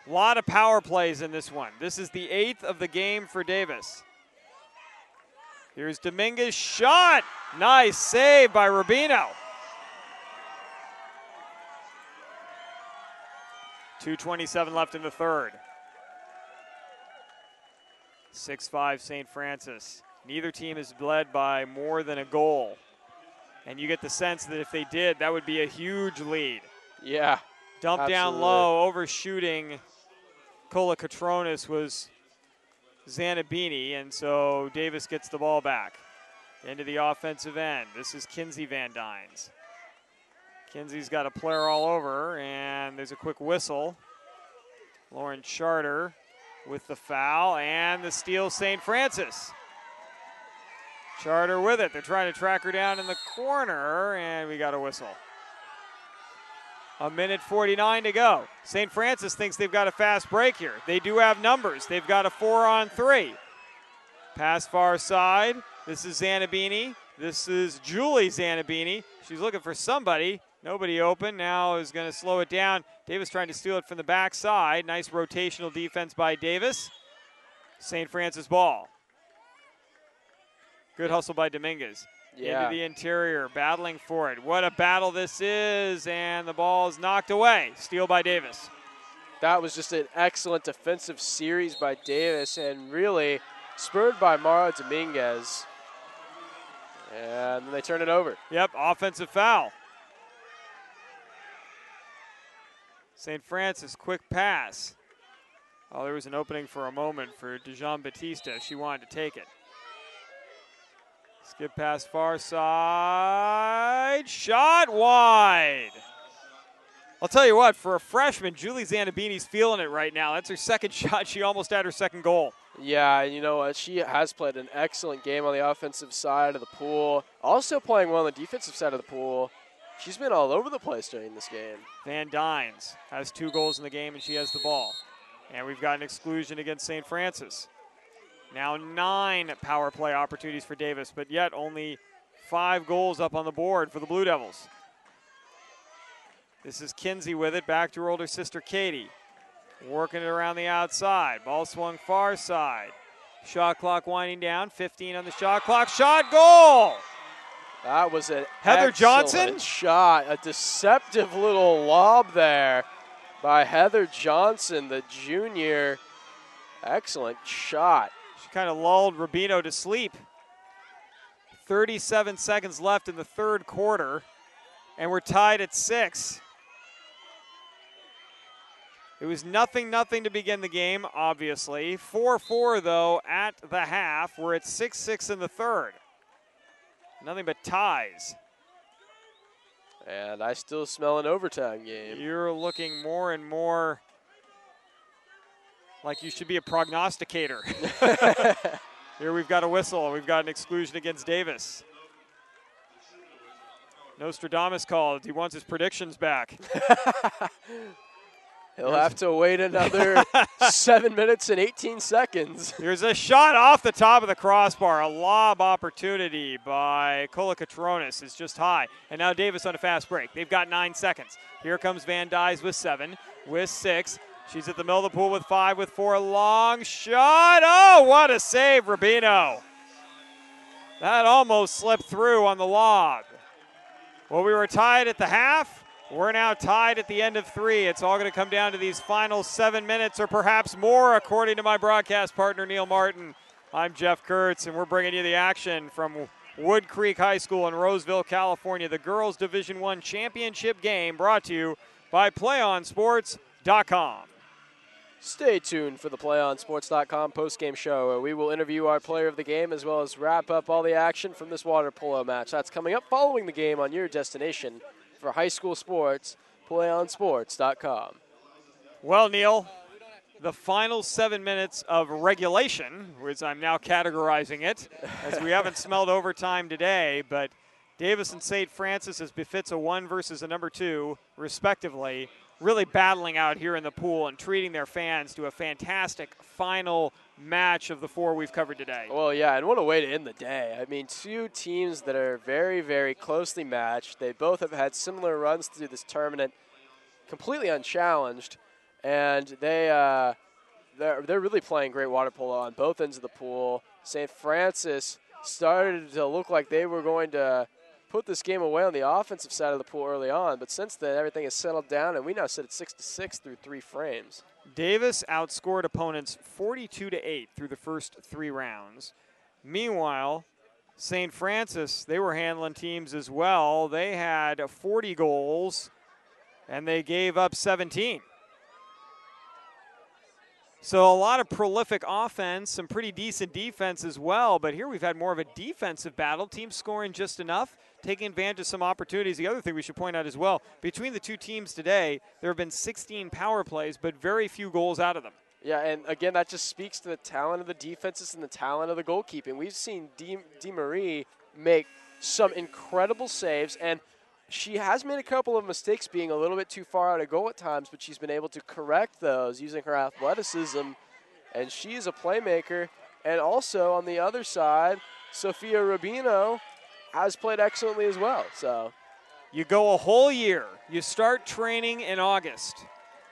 A lot of power plays in this one. This is the 8th of the game for Davis. Here's Dominguez, shot. Nice save by Rubino. 2:27 left in the 3rd. 6-5 St. Francis. Neither team is led by more than a goal. And you get the sense that if they did, that would be a huge lead. Yeah. Dump absolutely. Down low, overshooting Colacatronis was Zanabini, and so Davis gets the ball back into the offensive end. This is Kinsey Van Dynes. Kinsey's got a player all over, and there's a quick whistle. Lauren Charter with the foul, and the steal, St. Francis. Charter with it. They're trying to track her down in the corner, and we got a whistle. A minute 49 to go. St. Francis thinks they've got a fast break here. They do have numbers. They've got a 4-on-3. Pass far side. This is Zanabini. This is Julie Zanabini. She's looking for somebody. Nobody open. Now is going to slow it down. Davis trying to steal it from the backside. Nice rotational defense by Davis. St. Francis ball. Good hustle by Dominguez. Yeah. Into the interior, battling for it. What a battle this is, and the ball is knocked away. Steal by Davis. That was just an excellent defensive series by Davis, and really spurred by Mara Dominguez. And then they turn it over. Yep, offensive foul. St. Francis, quick pass. Oh, there was an opening for a moment for Dijon Batista. She wanted to take it. Skip pass far side. Shot wide. I'll tell you what, for a freshman, Julie Zanabini's feeling it right now. That's her second shot. She almost had her second goal. Yeah, and you know what? She has played an excellent game on the offensive side of the pool. Also playing well on the defensive side of the pool. She's been all over the place during this game. Van Dynes has 2 goals in the game, and she has the ball. And we've got an exclusion against St. Francis. Now 9 power play opportunities for Davis, but yet only 5 goals up on the board for the Blue Devils. This is Kinsey with it, back to her older sister Katie. Working it around the outside. Ball swung far side. Shot clock winding down, 15 on the shot clock. Shot, goal! That was an Heather excellent Johnson shot. A deceptive little lob there by Heather Johnson, the junior. Excellent shot. She kind of lulled Rubino to sleep. 37 seconds left in the third quarter, and we're tied at 6. It was 0-0 to begin the game, obviously. 4-4, though, at the half. We're at 6-6 in the third. Nothing but ties. And I still smell an overtime game. You're looking more and more like you should be a prognosticator. Here we've got a whistle, and we've got an exclusion against Davis. Nostradamus called. He wants his predictions back. He'll have to wait another 7 minutes and 18 seconds. Here's a shot off the top of the crossbar. A lob opportunity by Kolakatronis is just high. And now Davis on a fast break. They've got 9 seconds. Here comes Van Dyes with 7, with 6. She's at the middle of the pool with 5, with 4. Long shot. Oh, what a save, Rubino. That almost slipped through on the lob. Well, we were tied at the half. We're now tied at the end of 3. It's all going to come down to these final 7 minutes or perhaps more, according to my broadcast partner, Neil Martin. I'm Jeff Kurtz, and we're bringing you the action from Woodcreek High School in Roseville, California. The Girls Division I Championship game brought to you by PlayOnSports.com. Stay tuned for the PlayOnSports.com postgame show, where we will interview our player of the game as well as wrap up all the action from this water polo match. That's coming up following the game on your destination for high school sports, PlayOnSports.com. Well, Neil, the final 7 minutes of regulation, which I'm now categorizing it, as we haven't smelled overtime today, but Davis and St. Francis, as befits a 1 versus a number 2, respectively, really battling out here in the pool and treating their fans to a fantastic final match of the 4 we've covered today. Well, yeah, and what a way to end the day. I mean, 2 teams that are very, very closely matched. They both have had similar runs through this tournament, completely unchallenged, and they're really playing great water polo on both ends of the pool. St. Francis started to look like they were going to put this game away on the offensive side of the pool early on, but since then everything has settled down, and we now sit at 6-6 through 3 frames. Davis outscored opponents 42-8 through the first 3 rounds. Meanwhile, St. Francis, they were handling teams as well. They had 40 goals, and they gave up 17. So a lot of prolific offense, some pretty decent defense as well, but here we've had more of a defensive battle. Teams scoring just enough, taking advantage of some opportunities. The other thing we should point out as well, between the 2 teams today, there have been 16 power plays, but very few goals out of them. Yeah, and again, that just speaks to the talent of the defenses and the talent of the goalkeeping. We've seen DeMarie make some incredible saves, and She has made a couple of mistakes being a little bit too far out of goal at times, but she's been able to correct those using her athleticism, and she's a playmaker. And also on the other side, Sophia Rubino has played excellently as well. So you go a whole year. You start training in August.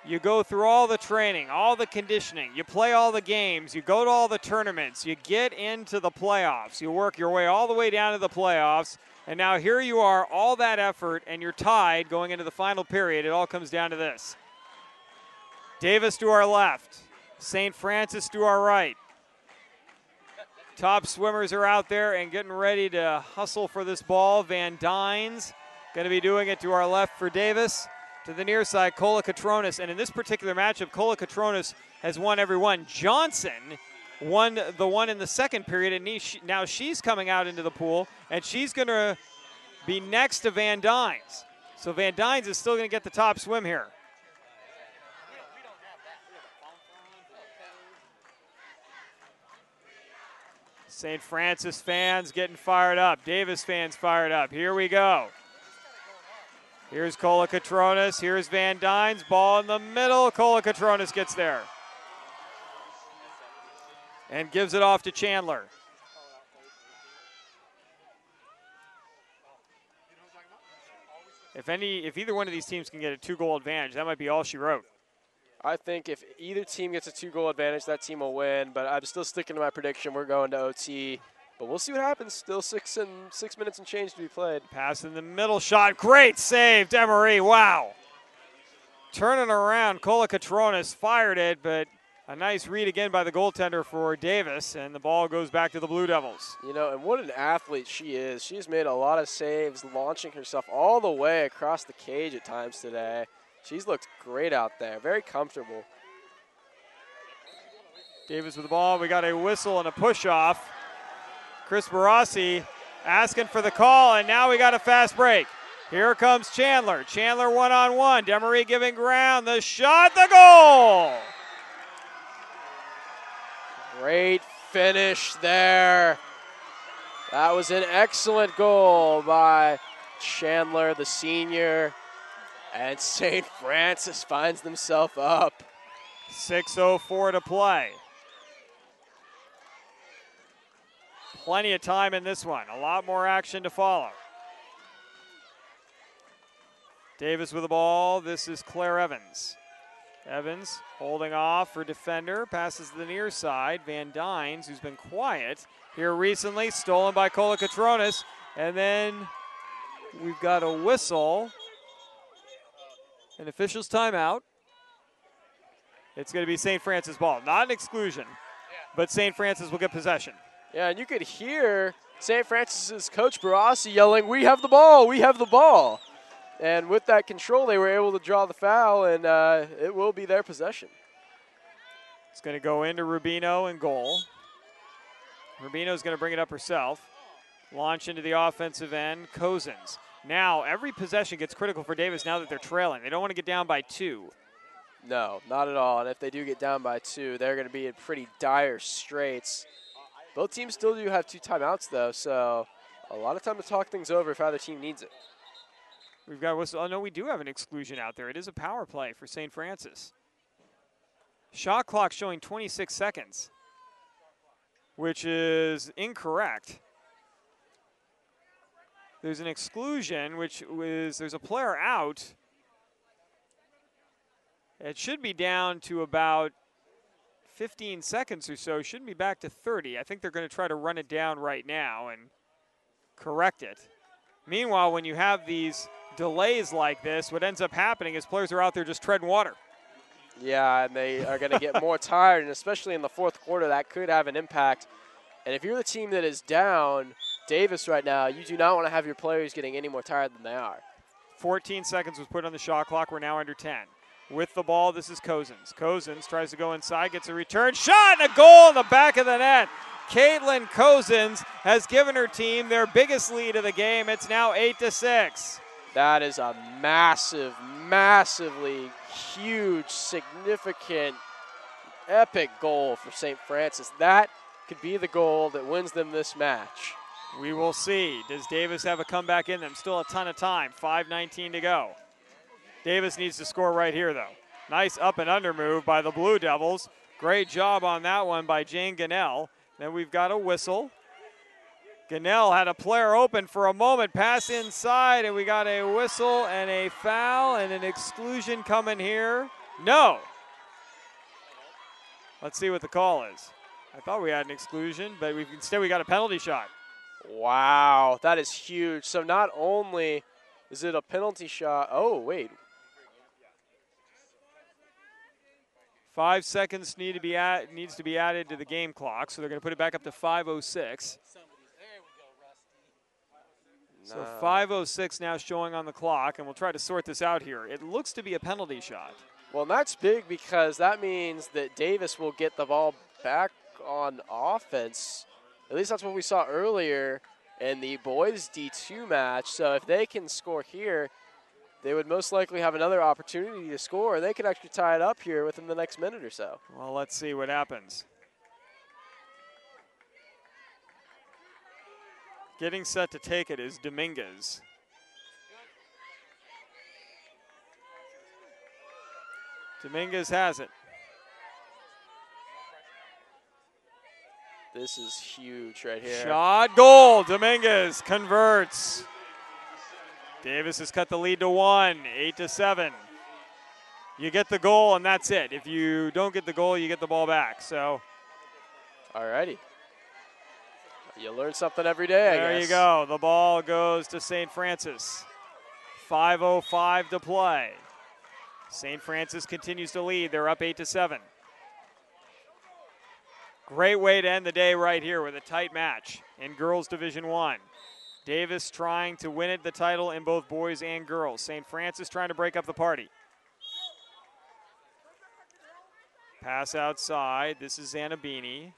You go through all the training, all the conditioning. You play all the games. You go to all the tournaments. You get into the playoffs. You work your way all the way down to the playoffs. And now here you are, all that effort, and you're tied going into the final period. It all comes down to this. Davis to our left. St. Francis to our right. Top swimmers are out there and getting ready to hustle for this ball. Van Dynes going to be doing it to our left for Davis. To the near side, Kola Catronis. And in this particular matchup, Kola Catronis has won every one. Johnson won the one in the second period, and now she's coming out into the pool, and she's going to be next to Van Dynes. So Van Dynes is still going to get the top swim here. St. Francis fans getting fired up. Davis fans fired up. Here we go. Here's Kola Catronis. Here's Van Dynes. Ball in the middle. Kola Catronis gets there and gives it off to Chandler. If either one of these teams can get a 2-goal advantage, that might be all she wrote. I think if either team gets a 2-goal advantage, that team will win. But I'm still sticking to my prediction. We're going to OT. But we'll see what happens. Still 6 minutes and change to be played. Pass in the middle, shot. Great save, Demery. Wow. Turning around, Kola Catronis fired it, but a nice read again by the goaltender for Davis, and the ball goes back to the Blue Devils. You know, and what an athlete she is. She's made a lot of saves, launching herself all the way across the cage at times today. She's looked great out there, very comfortable. Davis with the ball. We got a whistle and a push-off. Chris Barassi asking for the call, and now we got a fast break. Here comes Chandler. Chandler one-on-one. Demery giving ground. The shot, the goal! Great finish there. That was an excellent goal by Chandler, the senior. And St. Francis finds themselves up. 6:04 to play. Plenty of time in this one. A lot more action to follow. Davis with the ball. This is Claire Evans. Evans holding off for defender. Passes to the near side. Van Dynes, who's been quiet here recently, stolen by Kola Catronis. And then we've got a whistle. An official's timeout. It's going to be St. Francis ball. Not an exclusion, but St. Francis will get possession. Yeah, and you could hear St. Francis's coach Barassi yelling, "We have the ball, we have the ball." And with that control, they were able to draw the foul, and it will be their possession. It's going to go into Rubino in goal. Rubino's going to bring it up herself. Launch into the offensive end. Cozens. Now, every possession gets critical for Davis now that they're trailing. They don't want to get down by 2. No, not at all. And if they do get down by 2, they're going to be in pretty dire straits. Both teams still do have 2 timeouts, though, so a lot of time to talk things over if either team needs it. We've got a whistle. Oh, no, we do have an exclusion out there. It is a power play for St. Francis. Shot clock showing 26 seconds, which is incorrect. There's an exclusion, which was there's a player out. It should be down to about 15 seconds or so. Shouldn't be back to 30. I think they're going to try to run it down right now and correct it. Meanwhile, when you have these delays like this, what ends up happening is players are out there just treading water. Yeah, and they are going to get more tired, and especially in the fourth quarter, that could have an impact. And if you're the team that is down Davis right now, you do not want to have your players getting any more tired than they are. 14 seconds was put on the shot clock. We're now under 10. With the ball, this is Cozens. Cozens tries to go inside, gets a return. Shot and a goal in the back of the net. Caitlin Cozens has given her team their biggest lead of the game. It's now 8-6. That is a massive, massively huge, significant, epic goal for St. Francis. That could be the goal that wins them this match. We will see. Does Davis have a comeback in them? Still a ton of time. 5:19 to go. Davis needs to score right here, though. Nice up and under move by the Blue Devils. Great job on that one by Jane Gannell. Then we've got a whistle. Gannell had a player open for a moment, pass inside, and we got a whistle and a foul and an exclusion coming here. No. Let's see what the call is. I thought we had an exclusion, but instead we got a penalty shot. Wow, that is huge. So not only is it a penalty shot, oh, wait. 5 seconds needs to be added to the game clock, so they're going to put it back up to 5:06. So 5:06 now showing on the clock, and we'll try to sort this out here. It looks to be a penalty shot. Well, that's big because that means that Davis will get the ball back on offense. At least that's what we saw earlier in the boys D2 match. So if they can score here, they would most likely have another opportunity to score. They could actually tie it up here within the next minute or so. Well, let's see what happens. Getting set to take it is Dominguez. Dominguez has it. This is huge right here. Shot, goal. Dominguez converts. Davis has cut the lead to 1, 8-7. You get the goal, and that's it. If you don't get the goal, you get the ball back. So, all righty. You learn something every day, I guess. There you go. The ball goes to St. Francis. 5:05 to play. St. Francis continues to lead. They're up 8-7. Great way to end the day right here with a tight match in Girls Division I. Davis trying to win the title in both boys and girls. St. Francis trying to break up the party. Pass outside. This is Zanabini.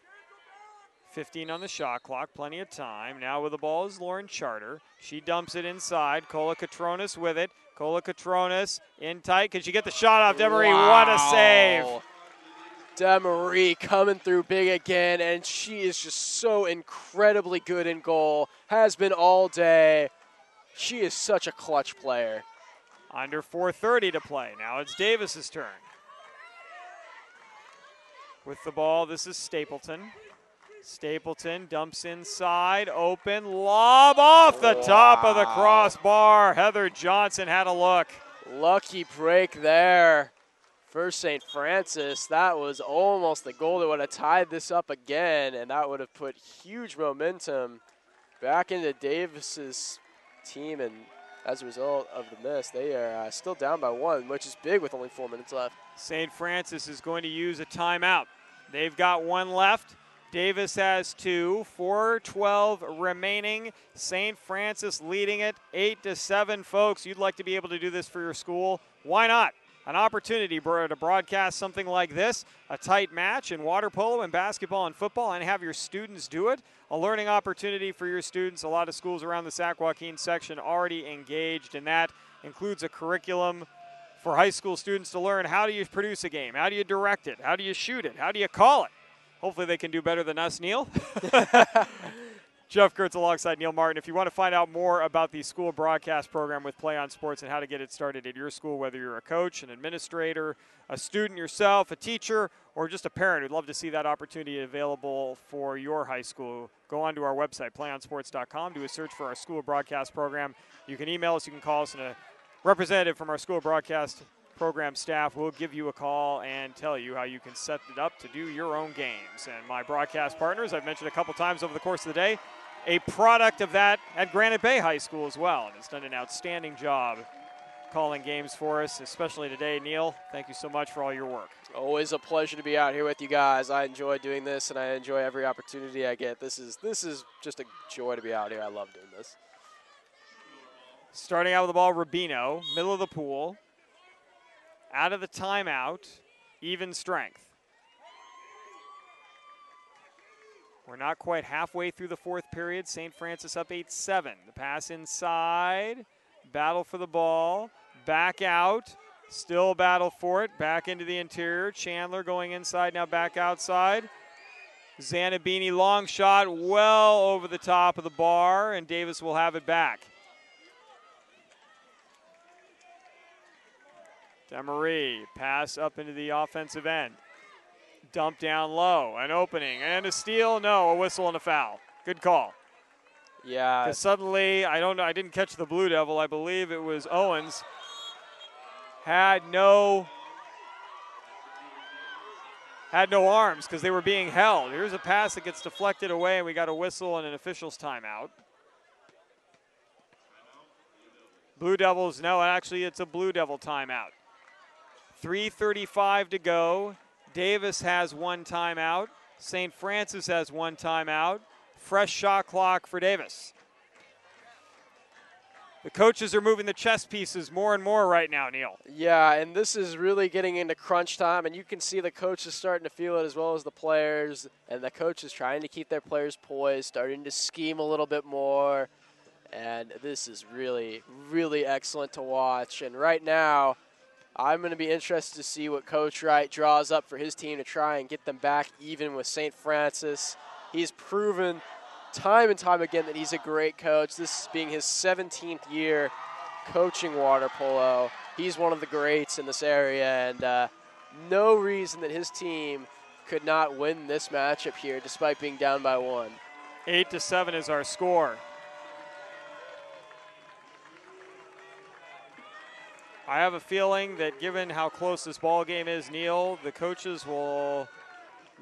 15 on the shot clock, plenty of time. Now with the ball is Lauren Charter. She dumps it inside. Cola Catronis with it. Cola Catronis in tight. Can she get the shot off? Demery, wow. What a save. Demery coming through big again, and she is just so incredibly good in goal. Has been all day. She is such a clutch player. Under 4:30 to play. Now it's Davis's turn. With the ball, this is Stapleton. Stapleton dumps inside, open, lob off the top of the crossbar. Heather Johnson had a look. Lucky break there for St. Francis. That was almost the goal that would have tied this up again, and that would have put huge momentum back into Davis's team, and as a result of the miss, they are still down by 1, which is big with only 4 minutes left. St. Francis is going to use a timeout. They've got 1 left. Davis has 2, 4:12 remaining. St. Francis leading it 8-7. Folks, you'd like to be able to do this for your school. Why not? An opportunity to broadcast something like this, a tight match in water polo and basketball and football, and have your students do it. A learning opportunity for your students. A lot of schools around the Sac-Joaquin section already engaged in that. Includes a curriculum for high school students to learn how do you produce a game, how do you direct it, how do you shoot it, how do you call it. Hopefully they can do better than us, Neil. Jeff Kurtz alongside Neil Martin. If you want to find out more about the school broadcast program with PlayOn Sports and how to get it started at your school, whether you're a coach, an administrator, a student yourself, a teacher, or just a parent who'd love to see that opportunity available for your high school, go onto our website, playonsports.com, do a search for our school broadcast program. You can email us, you can call us, and a representative from our school broadcast program staff will give you a call and tell you how you can set it up to do your own games. And my broadcast partners, I've mentioned a couple times over the course of the day, a product of that at Granite Bay High School as well, and has done an outstanding job calling games for us, especially today. Neil, thank you so much for all your work. Always a pleasure to be out here with you guys. I enjoy doing this, and I enjoy every opportunity I get. This is just a joy to be out here. I love doing this. Starting out with the ball, Rubino, middle of the pool. Out of the timeout, even strength. We're not quite halfway through the 4th period. St. Francis up 8-7. The pass inside, battle for the ball, back out, still battle for it, back into the interior. Chandler going inside, now back outside. Zanabini long shot well over the top of the bar, and Davis will have it back. Demery, pass up into the offensive end. Dump down low, an opening, and a steal. No, a whistle and a foul. Good call. Yeah. Because suddenly, I don't know, I didn't catch the Blue Devil. I believe it was Owens. Had no arms because they were being held. Here's a pass that gets deflected away, and we got a whistle and an official's timeout. Blue Devils, no, actually it's a Blue Devil timeout. 3:35 to go. Davis has one timeout. St. Francis has one timeout. Fresh shot clock for Davis. The coaches are moving the chess pieces more and more right now, Neil. Yeah, and this is really getting into crunch time, and you can see the coaches starting to feel it as well as the players, and the coaches trying to keep their players poised, starting to scheme a little bit more, and this is really, really excellent to watch. And right now, I'm going to be interested to see what Coach Wright draws up for his team to try and get them back even with St. Francis. He's proven time and time again that he's a great coach. This being his 17th year coaching water polo. He's one of the greats in this area, and no reason that his team could not win this matchup here despite being down by 1. 8-7 is our score. I have a feeling that given how close this ball game is, Neil, the coaches will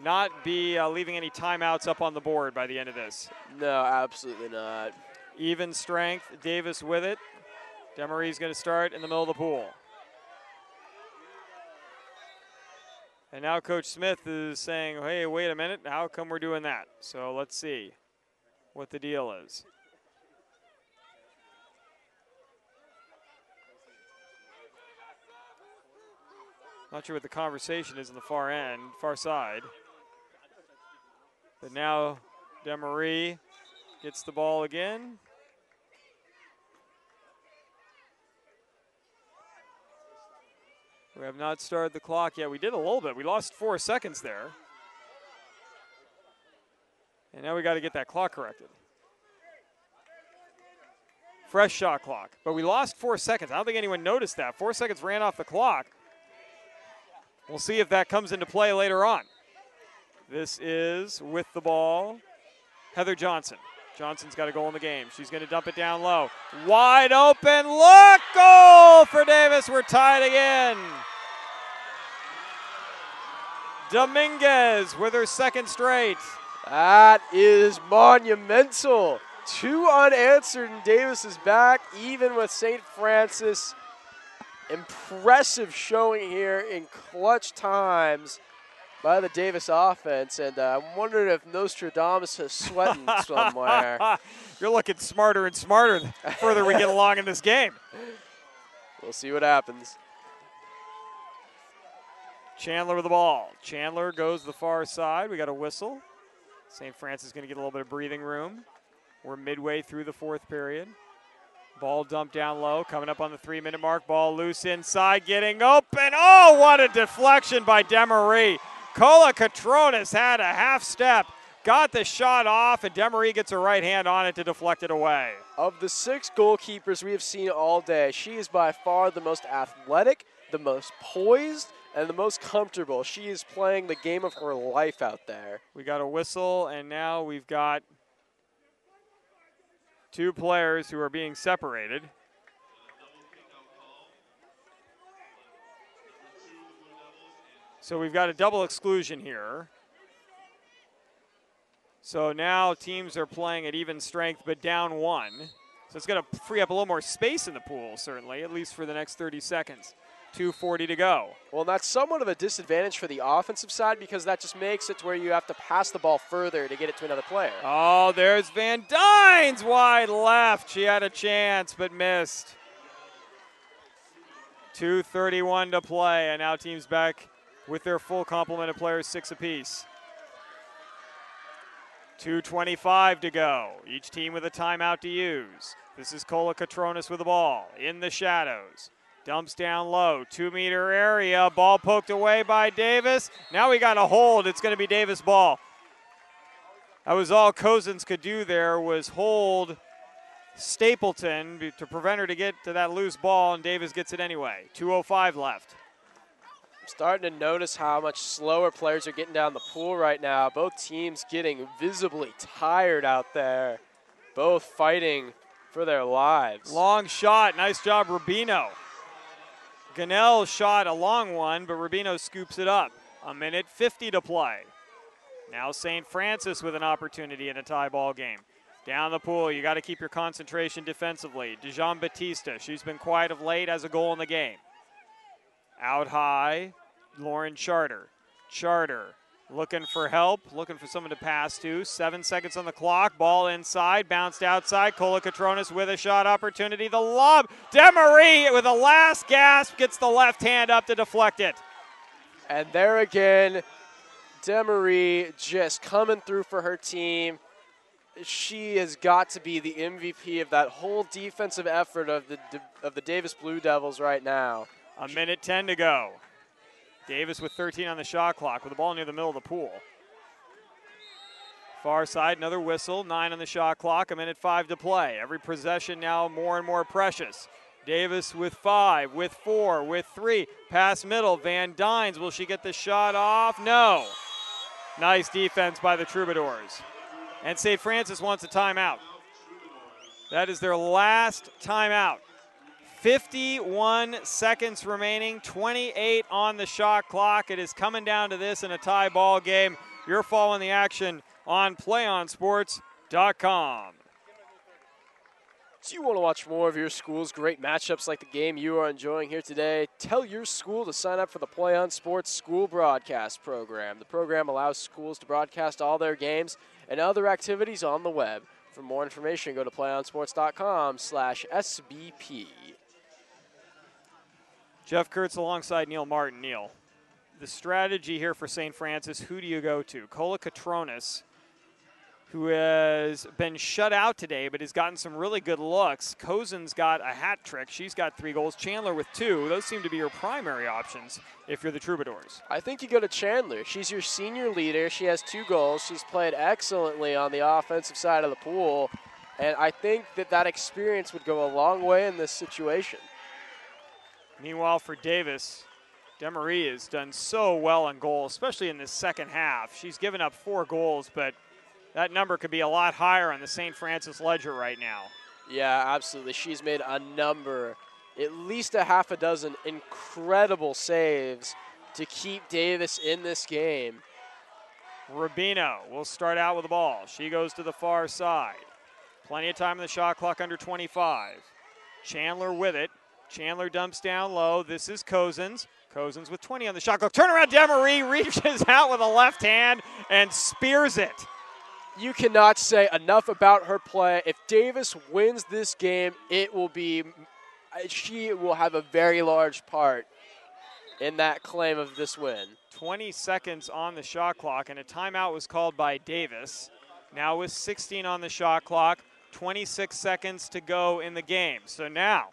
not be leaving any timeouts up on the board by the end of this. No, absolutely not. Even strength, Davis with it. Demery's going to start in the middle of the pool. And now Coach Smith is saying, hey, wait a minute, how come we're doing that? So let's see what the deal is. Not sure what the conversation is in the far side. But now Demery gets the ball again. We have not started the clock yet. We did a little bit. We lost 4 seconds there. And now we got to get that clock corrected. Fresh shot clock. But we lost 4 seconds. I don't think anyone noticed that. 4 seconds ran off the clock. We'll see if that comes into play later on. This is with the ball, Heather Johnson. Johnson's got a goal in the game. She's going to dump it down low. Wide open look, goal for Davis. We're tied again. Dominguez with her second straight. That is monumental. 2 unanswered, and Davis is back, even with St. Francis. Impressive showing here in clutch times by the Davis offense, and I'm wondering if Nostradamus is sweating somewhere. You're looking smarter and smarter the further we get along in this game. We'll see what happens. Chandler with the ball. Chandler goes to the far side. We got a whistle. St. Francis is going to get a little bit of breathing room. We're midway through the 4th period. Ball dumped down low, coming up on the 3-minute mark. Ball loose inside, getting open. Oh, what a deflection by Demery. Cola Catronis had a half step, got the shot off, and Demery gets her right hand on it to deflect it away. Of the 6 goalkeepers we have seen all day, she is by far the most athletic, the most poised, and the most comfortable. She is playing the game of her life out there. We got a whistle, and now we've got 2 players who are being separated. So we've got a double exclusion here. So now teams are playing at even strength but down 1. So it's going to free up a little more space in the pool, certainly, at least for the next 30 seconds. 2:40 to go. Well, that's somewhat of a disadvantage for the offensive side because that just makes it to where you have to pass the ball further to get it to another player. Oh, there's Van Dynes wide left. She had a chance but missed. 2:31 to play, and now teams back with their full complement of players, 6 apiece. 2:25 to go. Each team with a timeout to use. This is Cola Catronis with the ball in the shadows. Dumps down low, 2-meter area. Ball poked away by Davis. Now we got a hold. It's going to be Davis ball. That was all Cousins could do there, was hold Stapleton to prevent her to get to that loose ball, and Davis gets it anyway. 2:05 left. I'm starting to notice how much slower players are getting down the pool right now. Both teams getting visibly tired out there. Both fighting for their lives. Long shot. Nice job, Rubino. Gunnell shot a long one, but Rubino scoops it up. 1:50 to play. Now St. Francis with an opportunity in a tie ball game. Down the pool, you got to keep your concentration defensively. Dijon Batista, she's been quiet of late, has a goal in the game. Out high, Lauren Charter. Charter looking for help, looking for someone to pass to. 7 seconds on the clock, ball inside, bounced outside. Cola-Catronis with a shot opportunity. The lob, Demery with a last gasp gets the left hand up to deflect it. And there again, Demery just coming through for her team. She has got to be the MVP of that whole defensive effort of the Davis Blue Devils right now. 1:10 to go. Davis with 13 on the shot clock with the ball near the middle of the pool. Far side, another whistle, 9 on the shot clock, 1:05 to play. Every possession now more and more precious. Davis with 5, with 4, with 3. Pass middle, Van Dynes, will she get the shot off? No. Nice defense by the Troubadours. And St. Francis wants a timeout. That is their last timeout. 51 seconds remaining, 28 on the shot clock. It is coming down to this in a tie ball game. You're following the action on PlayOnSports.com. Do you want to watch more of your school's great matchups like the game you are enjoying here today? Tell your school to sign up for the PlayOn Sports School Broadcast Program. The program allows schools to broadcast all their games and other activities on the web. For more information, go to PlayOnSports.com/SBP. Jeff Kurtz alongside Neil Martin. Neil, the strategy here for St. Francis, who do you go to? Cola-Catronis, who has been shut out today but has gotten some really good looks. Cozen's got a hat trick. She's got 3 goals. Chandler with 2. Those seem to be your primary options if you're the Troubadours. I think you go to Chandler. She's your senior leader. She has 2 goals. She's played excellently on the offensive side of the pool. And I think that experience would go a long way in this situation. Meanwhile, for Davis, Demery has done so well on goal, especially in this second half. She's given up 4 goals, but that number could be a lot higher on the St. Francis ledger right now. Yeah, absolutely. She's made a number, at least a half a dozen incredible saves to keep Davis in this game. Rubino will start out with the ball. She goes to the far side. Plenty of time on the shot clock, under 25. Chandler with it. Chandler dumps down low. This is Cousins. Cousins with 20 on the shot clock. Turnaround, Demery reaches out with a left hand and spears it. You cannot say enough about her play. If Davis wins this game, she will have a very large part in that claim of this win. 20 seconds on the shot clock, and a timeout was called by Davis. Now with 16 on the shot clock, 26 seconds to go in the game. So now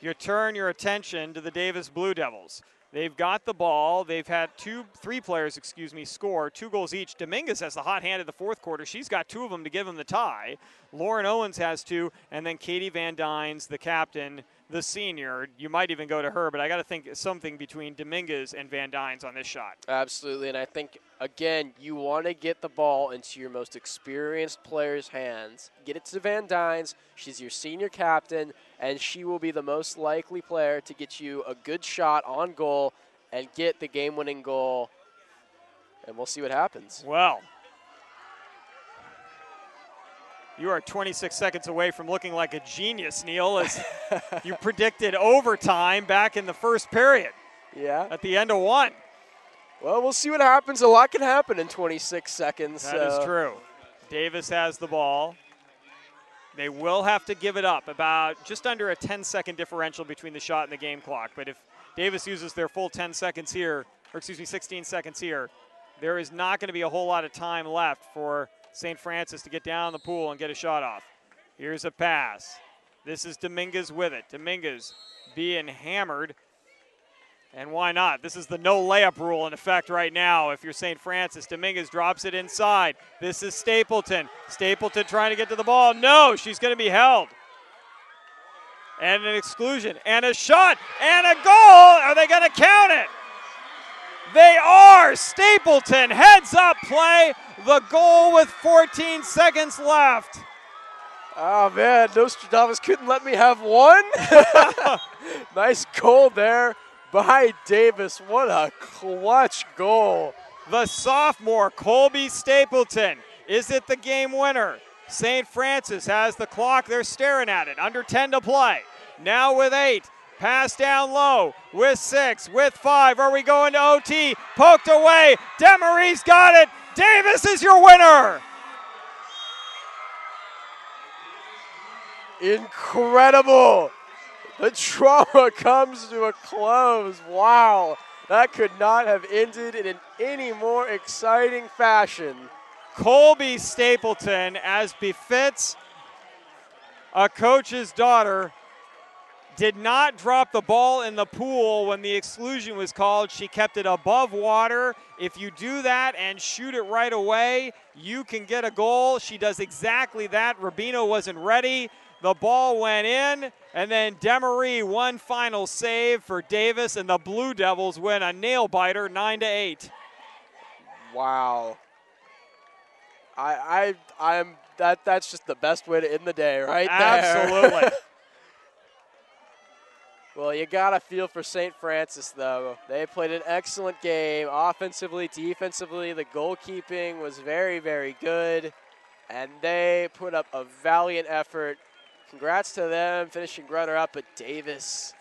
you turn your attention to the Davis Blue Devils. They've got the ball. They've had 3 players, score 2 goals each. Dominguez has the hot hand in the fourth quarter. She's got 2 of them to give them the tie. Lauren Owens has 2, and then Katie Van Dynes, the captain, the senior. You might even go to her, but I got to think something between Dominguez and Van Dynes on this shot. Absolutely, and I think, again, you want to get the ball into your most experienced player's hands. Get it to Van Dynes. She's your senior captain, and she will be the most likely player to get you a good shot on goal and get the game-winning goal, and we'll see what happens. Well, you are 26 seconds away from looking like a genius, Neil, as you predicted overtime back in the first period. Yeah. At the end of 1. Well, we'll see what happens. A lot can happen in 26 seconds. That is true. Davis has the ball. They will have to give it up, about just under a 10-second differential between the shot and the game clock. But if Davis uses their full 10 seconds here, 16 seconds here, there is not going to be a whole lot of time left for St. Francis to get down the pool and get a shot off. Here's a pass. This is Dominguez with it. Dominguez being hammered And why not? This is the no layup rule in effect right now. If you're St. Francis, Dominguez drops it inside. This is Stapleton. Stapleton trying to get to the ball. No, she's going to be held. And an exclusion, and a shot, and a goal. Are they going to count it? They are. Stapleton heads up play. The goal with 14 seconds left. Oh, man, Nostradamus couldn't let me have one. Nice goal there by Davis. What a clutch goal. The sophomore, Colby Stapleton. Is it the game winner? St. Francis has the clock. They're staring at it. Under 10 to play. Now with 8. Pass down low. With 6. With 5. Are we going to OT? Poked away. Demarie's got it. Davis is your winner. Incredible. The drama comes to a close. Wow. That could not have ended in any more exciting fashion. Colby Stapleton, as befits a coach's daughter, did not drop the ball in the pool when the exclusion was called. She kept it above water. If you do that and shoot it right away, you can get a goal. She does exactly that. Rubino wasn't ready. The ball went in, and then Demarie, one final save for Davis, and the Blue Devils win a nail-biter 9-8. Wow. That's just the best way to end the day right there. Absolutely. Well, you got to feel for St. Francis, though. They played an excellent game, offensively, defensively. The goalkeeping was very, very good, and they put up a valiant effort. Congrats to them, finishing runner-up, but Davis,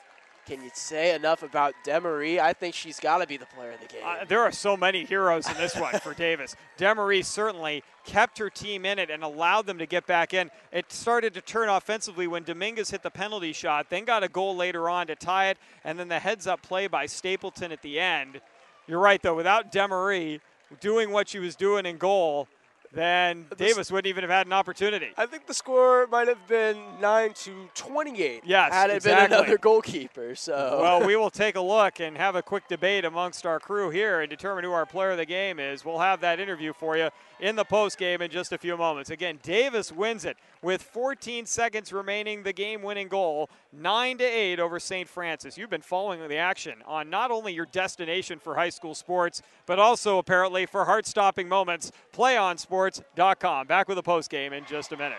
can you say enough about Demarie? I think she's got to be the player of the game. There are so many heroes in this one for Davis. Demarie certainly kept her team in it and allowed them to get back in. It started to turn offensively when Dominguez hit the penalty shot, then got a goal later on to tie it, and then the heads-up play by Stapleton at the end. You're right, though. Without Demarie doing what she was doing in goal, then Davis wouldn't even have had an opportunity. I think the score might have been 9-28. Yes, had it exactly. been another goalkeeper. So. Well, we will take a look and have a quick debate amongst our crew here and determine who our player of the game is. We'll have that interview for you in the postgame in just a few moments. Again, Davis wins it with 14 seconds remaining, the game-winning goal, 9-8 over St. Francis. You've been following the action on not only your destination for high school sports, but also apparently for heart-stopping moments, PlayOnSports.com. Back with a postgame in just a minute.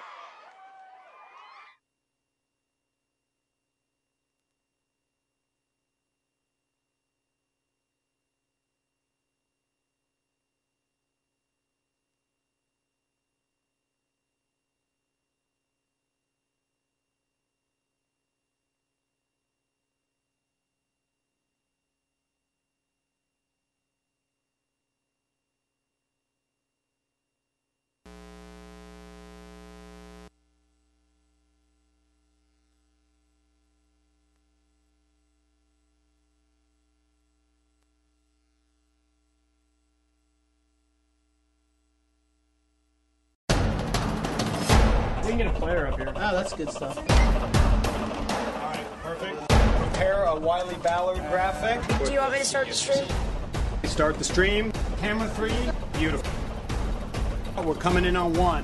We can get a player up here. Oh, that's good stuff. All right, perfect. Prepare a Wiley Ballard graphic. Do you want me to start the stream? Start the stream. Camera 3. Beautiful. We're coming in on 1.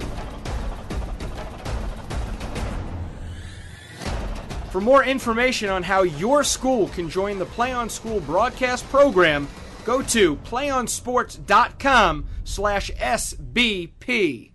For more information on how your school can join the Play On School broadcast program, go to playonsports.com/SBP.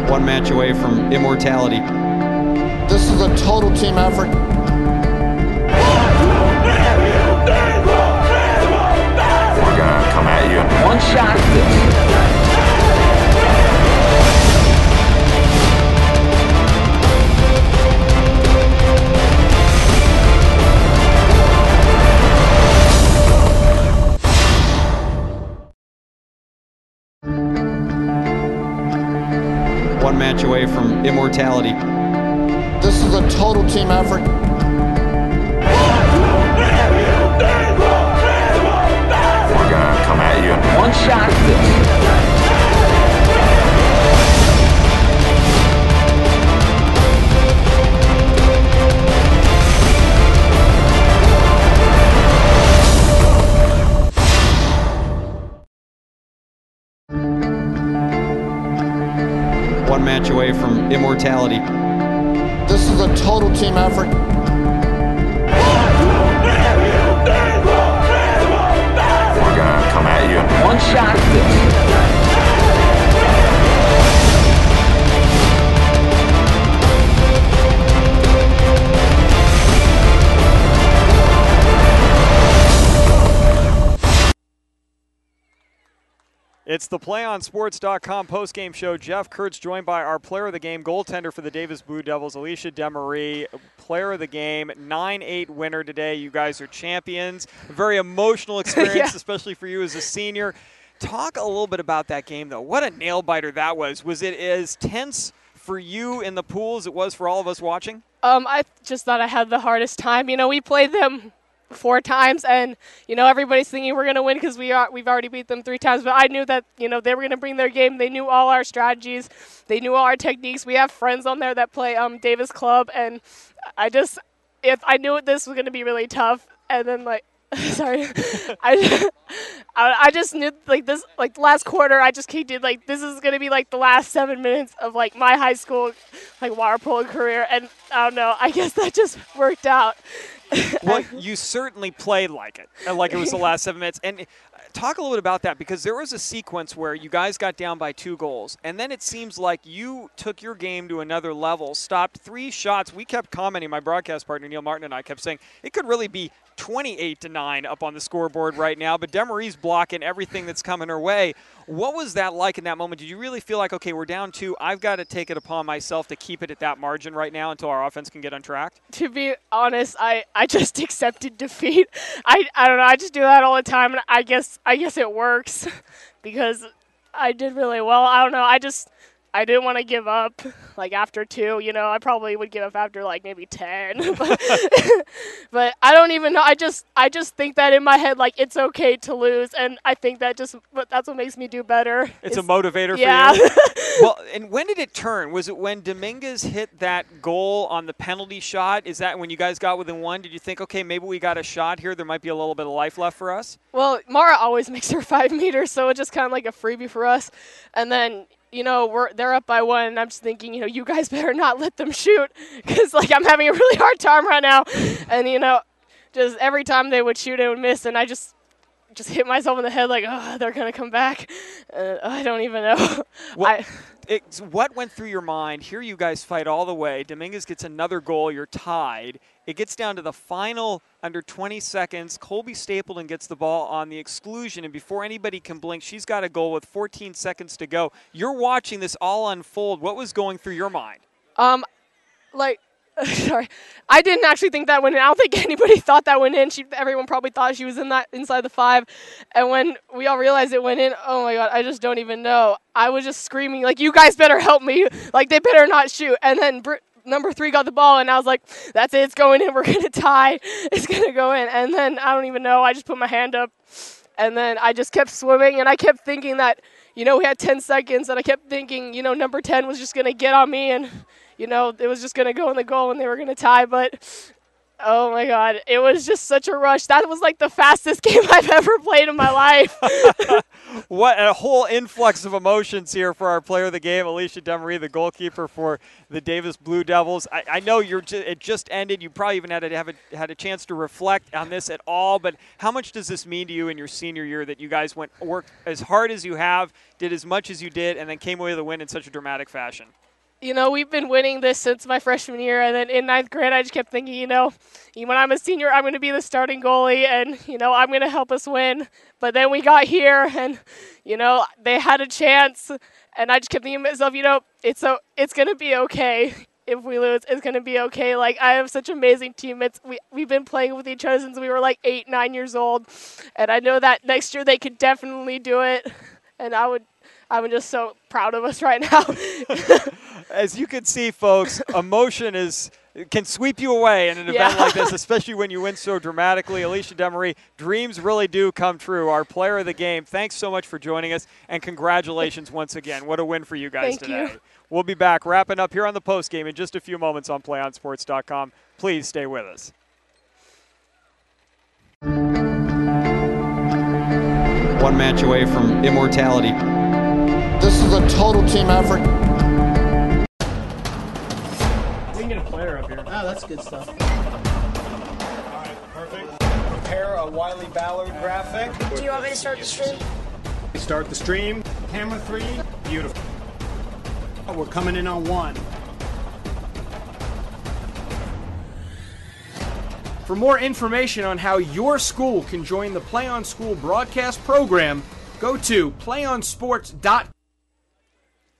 One match away from immortality. This is a total team effort. We're gonna come at you in one shot at this. One match away from immortality. This is a total team effort. We're gonna come at you in one shot at this. One match away from immortality. This is a total team effort. We're gonna come at you in one shot at this. It's the PlayOnSports.com postgame show. Jeff Kurtz joined by our player of the game, goaltender for the Davis Blue Devils, Alicia Demery, player of the game, 9-8 winner today. You guys are champions. A very emotional experience, Yeah. especially for you as a senior. Talk a little bit about that game, though. What a nail-biter that was. Was it as tense for you in the pool as it was for all of us watching? I just thought I had the hardest time. You know, we played them 4 times, and everybody's thinking we're going to win because we've already beat them 3 times. But I knew that they were going to bring their game. They knew all our strategies. They knew all our techniques. We have friends on there that play Davis Club, and if I knew this was going to be really tough, and then sorry, I just knew this the last quarter. I just did this is going to be the last 7 minutes of my high school water polo career, and I don't know. I guess that just worked out. Well, you certainly played like it was the last 7 minutes. And talk a little bit about that, because there was a sequence where you guys got down by 2 goals, and then it seems like you took your game to another level, stopped 3 shots. We kept commenting, my broadcast partner Neil Martin and I kept saying, it could really be 28-9 up on the scoreboard right now, but Demery's blocking everything that's coming her way. What was that like in that moment? Did you really feel like, okay, we're down 2, I've got to take it upon myself to keep it at that margin right now until our offense can get untracked? To be honest, I just accepted defeat. I don't know. I just do that all the time, and I guess it works because I did really well. I don't know. I didn't want to give up after 2. I probably would give up after maybe 10. But I don't even know. I just think that in my head it's okay to lose, and I think that's what makes me do better. It's a motivator yeah. for you. Well, and when did it turn? Was it when Dominguez hit that goal on the penalty shot? Is that when you guys got within 1? Did you think, okay, maybe we got a shot here, there might be a little bit of life left for us? Well, Mara always makes her 5 meters, so it's just kind of like a freebie for us. And then they're up by 1, and I'm just thinking, you guys better not let them shoot, because I'm having a really hard time right now. And just every time they would shoot, it would miss, and I just hit myself in the head they're gonna come back. I don't even know. Well, what went through your mind? Here you guys fight all the way. Dominguez gets another goal. You're tied. It gets down to the final under 20 seconds. Colby Stapleton gets the ball on the exclusion, and before anybody can blink, she's got a goal with 14 seconds to go. You're watching this all unfold. What was going through your mind? Sorry, I didn't actually think that went in. I don't think anybody thought that went in. Everyone probably thought she was inside the 5, and when we all realized it went in, oh my God, I just don't even know. I was just screaming you guys better help me, they better not shoot. And then number 3 got the ball, and I was like, that's it, it's going in. We're gonna tie. It's gonna go in. And then I don't even know. I just put my hand up, and then I just kept swimming, and I kept thinking that we had 10 seconds, and I kept thinking number 10 was just gonna get on me, and it was just going to go in the goal and they were going to tie. But Oh my God, it was just such a rush. That was like the fastest game I've ever played in my life. What a whole influx of emotions here for our player of the game, Alicia Demery, the goalkeeper for the Davis Blue Devils. I know it just ended. You probably even had a chance to reflect on this at all, but how much does this mean to you in your senior year that you guys worked as hard as you have, did as much as you did, and then came away with a win in such a dramatic fashion? You know, we've been winning this since my freshman year, and then in ninth grade, I just kept thinking, you know, when I'm a senior, I'm going to be the starting goalie, and, you know, I'm going to help us win. But then we got here, and, you know, they had a chance, and I just kept thinking to myself, you know, it's going to be okay. If we lose, it's going to be okay. Like, I have such amazing teammates. We've been playing with each other since we were like 8, 9 years old, and I know that next year they could definitely do it, and I'm just so proud of us right now. As you can see, folks, emotion can sweep you away in an event like this, especially when you win so dramatically. Alicia Demery, dreams really do come true. Our player of the game, thanks so much for joining us, and congratulations once again. What a win for you guys today. Thank you. We'll be back wrapping up here on the postgame in just a few moments on PlayOnSports.com. Please stay with us. One match away from immortality. This is a total team effort. We can get a player up here. Oh, that's good stuff. All right, perfect. Prepare a Wiley Ballard graphic. Do you want me to start the stream? Start the stream. Camera 3. Beautiful. We're coming in on 1. For more information on how your school can join the Play On School broadcast program, go to playonsports.com.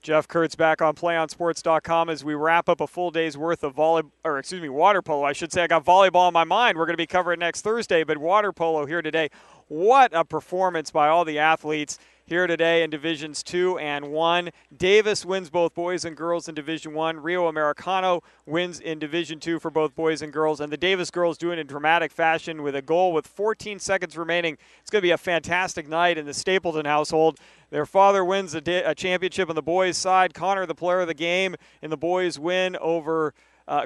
Jeff Kurtz back on PlayOnSports.com as we wrap up a full day's worth of water polo. I should say I got volleyball in my mind. We're going to be covering next Thursday, but water polo here today. What a performance by all the athletes here today in Divisions 2 and 1. Davis wins both boys and girls in Division 1. Rio Americano wins in Division 2 for both boys and girls. And the Davis girls do it in dramatic fashion with a goal with 14 seconds remaining. It's going to be a fantastic night in the Stapleton household. Their father wins a championship on the boys' side. Connor, the player of the game, in the boys' win over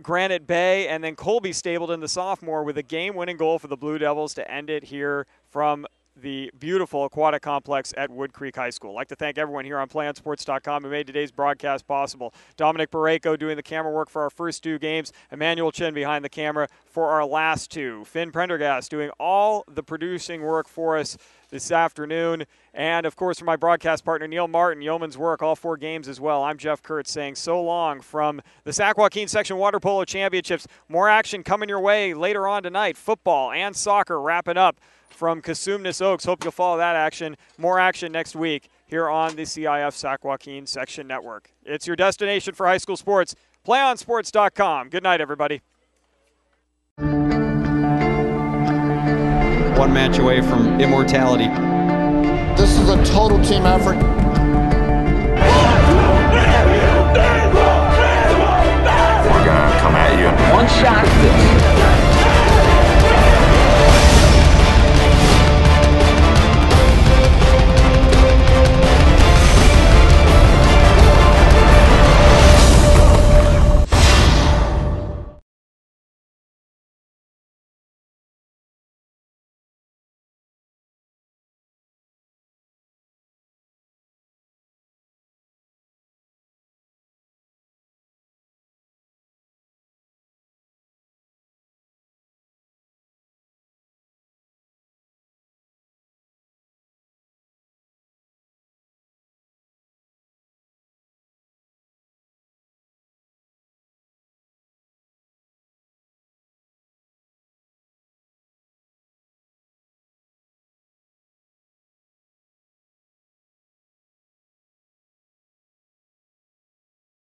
Granite Bay. And then Colby Stapleton, the sophomore, with a game-winning goal for the Blue Devils to end it here from the beautiful aquatic complex at Woodcreek High School. I'd like to thank everyone here on PlayOnSports.com who made today's broadcast possible. Dominic Barreco doing the camera work for our first 2 games. Emmanuel Chin behind the camera for our last 2. Finn Prendergast doing all the producing work for us this afternoon. And, of course, for my broadcast partner, Neil Martin, yeoman's work, all 4 games as well. I'm Jeff Kurtz saying so long from the Sac-Joaquin Section Water Polo Championships. More action coming your way later on tonight. Football and soccer wrapping up from Cosumnes Oaks. Hope you'll follow that action. More action next week here on the CIF Sac-Joaquin Section Network. It's your destination for high school sports. PlayOnSports.com. Good night, everybody. One match away from immortality. This is a total team effort. We're gonna come at you in 1 shot.